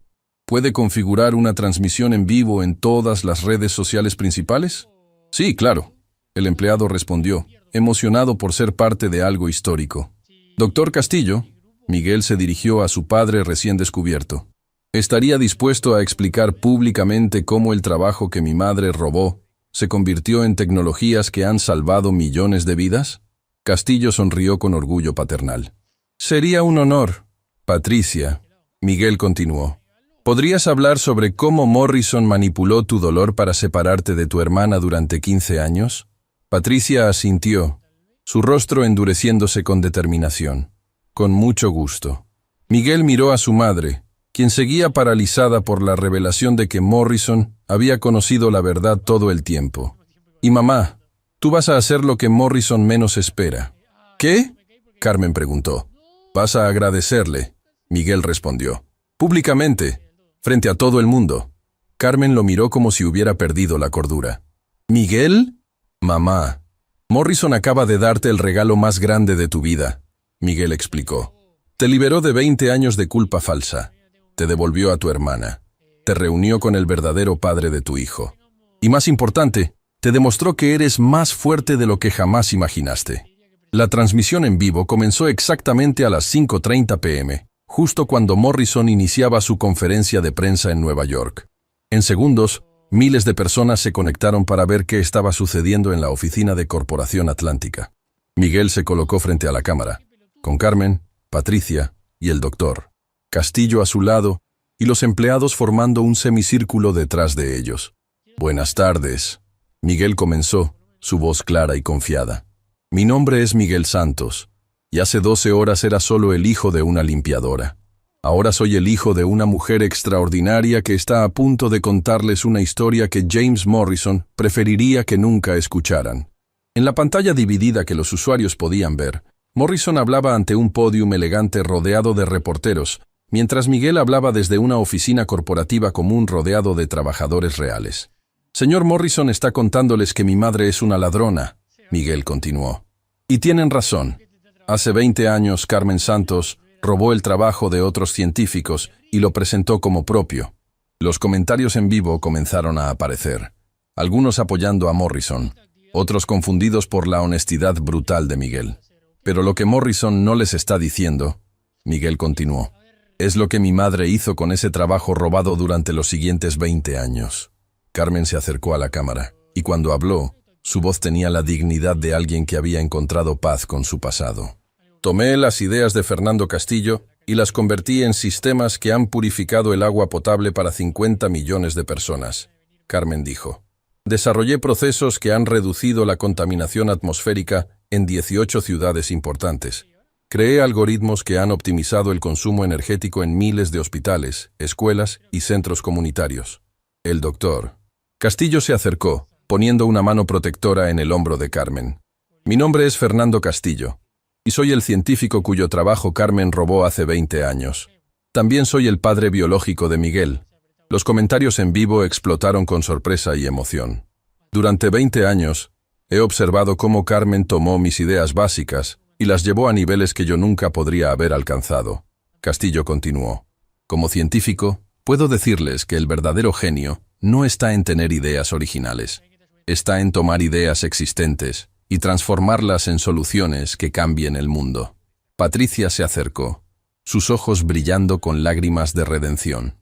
¿Puede configurar una transmisión en vivo en todas las redes sociales principales? Sí, claro. El empleado respondió, emocionado por ser parte de algo histórico. Doctor Castillo, Miguel se dirigió a su padre recién descubierto. ¿Estaría dispuesto a explicar públicamente cómo el trabajo que mi madre robó se convirtió en tecnologías que han salvado millones de vidas? Castillo sonrió con orgullo paternal. Sería un honor. Patricia, Miguel continuó. ¿Podrías hablar sobre cómo Morrison manipuló tu dolor para separarte de tu hermana durante 15 años? Patricia asintió, su rostro endureciéndose con determinación. Con mucho gusto. Miguel miró a su madre, quien seguía paralizada por la revelación de que Morrison había conocido la verdad todo el tiempo. Y mamá, tú vas a hacer lo que Morrison menos espera. ¿Qué? Carmen preguntó. Vas a agradecerle, Miguel respondió. Públicamente, frente a todo el mundo. Carmen lo miró como si hubiera perdido la cordura. ¿Miguel? Mamá, Morrison acaba de darte el regalo más grande de tu vida, Miguel explicó. Te liberó de 20 años de culpa falsa. Te devolvió a tu hermana. Te reunió con el verdadero padre de tu hijo. Y más importante, te demostró que eres más fuerte de lo que jamás imaginaste. La transmisión en vivo comenzó exactamente a las 5:30 p.m., justo cuando Morrison iniciaba su conferencia de prensa en Nueva York. En segundos, miles de personas se conectaron para ver qué estaba sucediendo en la oficina de Corporación Atlántica. Miguel se colocó frente a la cámara, con Carmen, Patricia y el doctor. Castillo a su lado y los empleados formando un semicírculo detrás de ellos. Buenas tardes. Miguel comenzó, su voz clara y confiada. Mi nombre es Miguel Santos, y hace 12 horas era solo el hijo de una limpiadora. Ahora soy el hijo de una mujer extraordinaria que está a punto de contarles una historia que James Morrison preferiría que nunca escucharan. En la pantalla dividida que los usuarios podían ver, Morrison hablaba ante un pódium elegante rodeado de reporteros, mientras Miguel hablaba desde una oficina corporativa común rodeado de trabajadores reales. Señor Morrison está contándoles que mi madre es una ladrona, Miguel continuó. Y tienen razón. Hace 20 años Carmen Santos robó el trabajo de otros científicos y lo presentó como propio. Los comentarios en vivo comenzaron a aparecer, algunos apoyando a Morrison, otros confundidos por la honestidad brutal de Miguel. Pero lo que Morrison no les está diciendo, Miguel continuó, es lo que mi madre hizo con ese trabajo robado durante los siguientes 20 años. Carmen se acercó a la cámara, y cuando habló, su voz tenía la dignidad de alguien que había encontrado paz con su pasado. Tomé las ideas de Fernando Castillo y las convertí en sistemas que han purificado el agua potable para 50 millones de personas, Carmen dijo. Desarrollé procesos que han reducido la contaminación atmosférica en 18 ciudades importantes. Creé algoritmos que han optimizado el consumo energético en miles de hospitales, escuelas y centros comunitarios. El doctor Castillo se acercó, poniendo una mano protectora en el hombro de Carmen. Mi nombre es Fernando Castillo, y soy el científico cuyo trabajo Carmen robó hace 20 años. También soy el padre biológico de Miguel. Los comentarios en vivo explotaron con sorpresa y emoción. Durante 20 años, he observado cómo Carmen tomó mis ideas básicas y las llevó a niveles que yo nunca podría haber alcanzado. Castillo continuó. Como científico, puedo decirles que el verdadero genio no está en tener ideas originales. Está en tomar ideas existentes y transformarlas en soluciones que cambien el mundo. Patricia se acercó, sus ojos brillando con lágrimas de redención.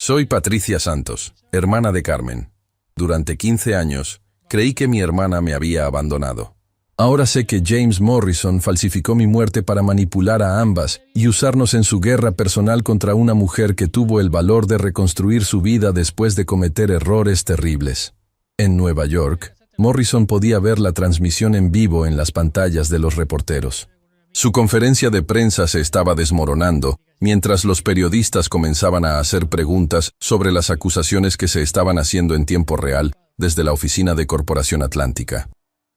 Soy Patricia Santos, hermana de Carmen. Durante 15 años, creí que mi hermana me había abandonado. Ahora sé que James Morrison falsificó mi muerte para manipular a ambas y usarnos en su guerra personal contra una mujer que tuvo el valor de reconstruir su vida después de cometer errores terribles. En Nueva York, Morrison podía ver la transmisión en vivo en las pantallas de los reporteros. Su conferencia de prensa se estaba desmoronando, mientras los periodistas comenzaban a hacer preguntas sobre las acusaciones que se estaban haciendo en tiempo real desde la oficina de Corporación Atlántica.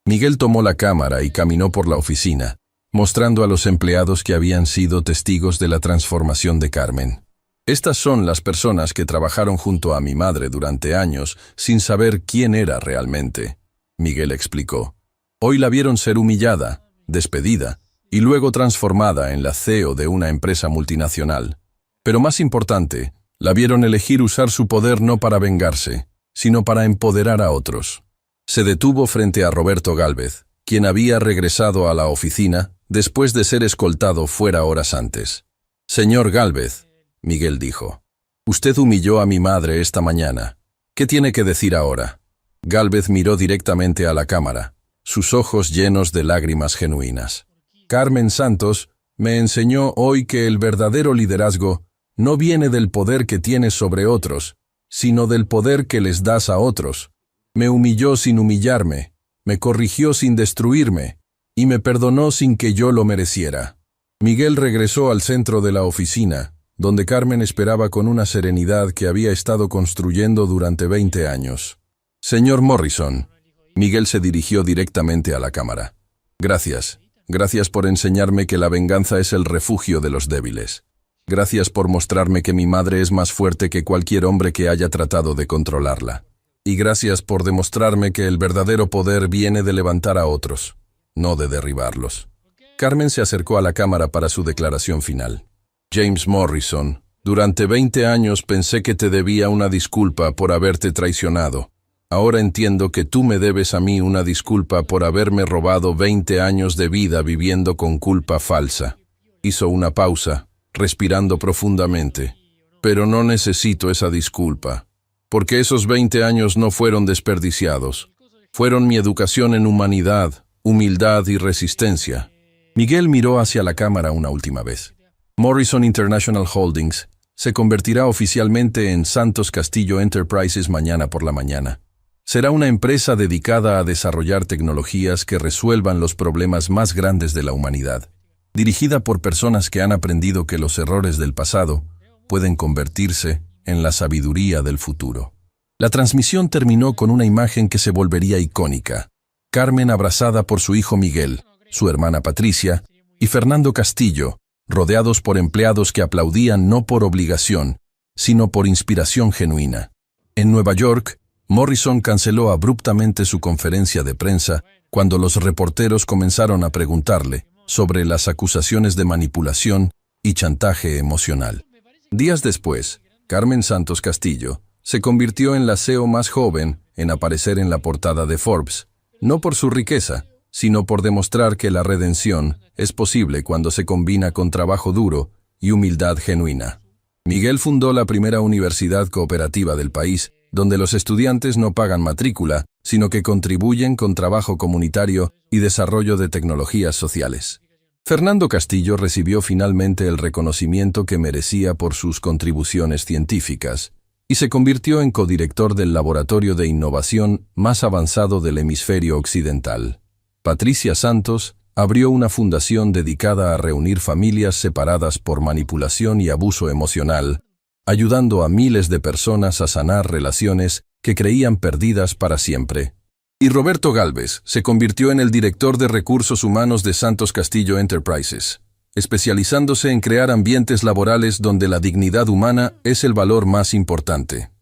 Miguel tomó la cámara y caminó por la oficina, mostrando a los empleados que habían sido testigos de la transformación de Carmen. Estas son las personas que trabajaron junto a mi madre durante años sin saber quién era realmente, Miguel explicó. Hoy la vieron ser humillada, despedida, y luego transformada en la CEO de una empresa multinacional. Pero más importante, la vieron elegir usar su poder no para vengarse, sino para empoderar a otros. Se detuvo frente a Roberto Gálvez, quien había regresado a la oficina después de ser escoltado fuera horas antes. Señor Gálvez, Miguel dijo, usted humilló a mi madre esta mañana. ¿Qué tiene que decir ahora? Gálvez miró directamente a la cámara, sus ojos llenos de lágrimas genuinas. Carmen Santos me enseñó hoy que el verdadero liderazgo no viene del poder que tienes sobre otros, sino del poder que les das a otros. Me humilló sin humillarme, me corrigió sin destruirme, y me perdonó sin que yo lo mereciera. Miguel regresó al centro de la oficina, donde Carmen esperaba con una serenidad que había estado construyendo durante 20 años. Señor Morrison, Miguel se dirigió directamente a la cámara. Gracias. Gracias por enseñarme que la venganza es el refugio de los débiles. Gracias por mostrarme que mi madre es más fuerte que cualquier hombre que haya tratado de controlarla. Y gracias por demostrarme que el verdadero poder viene de levantar a otros, no de derribarlos. Carmen se acercó a la cámara para su declaración final. James Morrison, durante 20 años pensé que te debía una disculpa por haberte traicionado. Ahora entiendo que tú me debes a mí una disculpa por haberme robado 20 años de vida viviendo con culpa falsa. Hizo una pausa, respirando profundamente. Pero no necesito esa disculpa, porque esos 20 años no fueron desperdiciados. Fueron mi educación en humanidad, humildad y resistencia. Miguel miró hacia la cámara una última vez. Morrison International Holdings se convertirá oficialmente en Santos Castillo Enterprises mañana por la mañana. Será una empresa dedicada a desarrollar tecnologías que resuelvan los problemas más grandes de la humanidad, dirigida por personas que han aprendido que los errores del pasado pueden convertirse en la sabiduría del futuro. La transmisión terminó con una imagen que se volvería icónica. Carmen abrazada por su hijo Miguel, su hermana Patricia y Fernando Castillo, rodeados por empleados que aplaudían no por obligación, sino por inspiración genuina. En Nueva York, Morrison canceló abruptamente su conferencia de prensa cuando los reporteros comenzaron a preguntarle sobre las acusaciones de manipulación y chantaje emocional. Días después, Carmen Santos Castillo se convirtió en la CEO más joven en aparecer en la portada de Forbes, no por su riqueza, sino por demostrar que la redención es posible cuando se combina con trabajo duro y humildad genuina. Miguel fundó la primera universidad cooperativa del país, donde los estudiantes no pagan matrícula, sino que contribuyen con trabajo comunitario y desarrollo de tecnologías sociales. Fernando Castillo recibió finalmente el reconocimiento que merecía por sus contribuciones científicas y se convirtió en codirector del laboratorio de innovación más avanzado del hemisferio occidental. Patricia Santos abrió una fundación dedicada a reunir familias separadas por manipulación y abuso emocional, ayudando a miles de personas a sanar relaciones que creían perdidas para siempre. Y Roberto Gálvez se convirtió en el director de recursos humanos de Santos Castillo Enterprises, especializándose en crear ambientes laborales donde la dignidad humana es el valor más importante.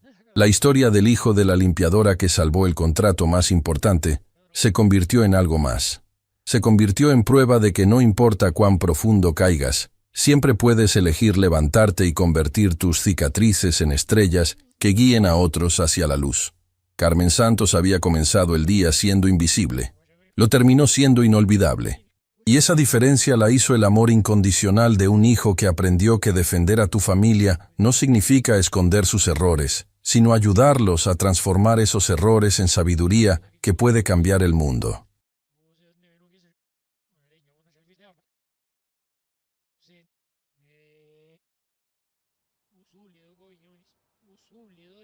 La historia del hijo de la limpiadora que salvó el contrato más importante se convirtió en algo más. Se convirtió en prueba de que no importa cuán profundo caigas, siempre puedes elegir levantarte y convertir tus cicatrices en estrellas que guíen a otros hacia la luz. Carmen Santos había comenzado el día siendo invisible. Lo terminó siendo inolvidable. Y esa diferencia la hizo el amor incondicional de un hijo que aprendió que defender a tu familia no significa esconder sus errores, sino ayudarlos a transformar esos errores en sabiduría que puede cambiar el mundo.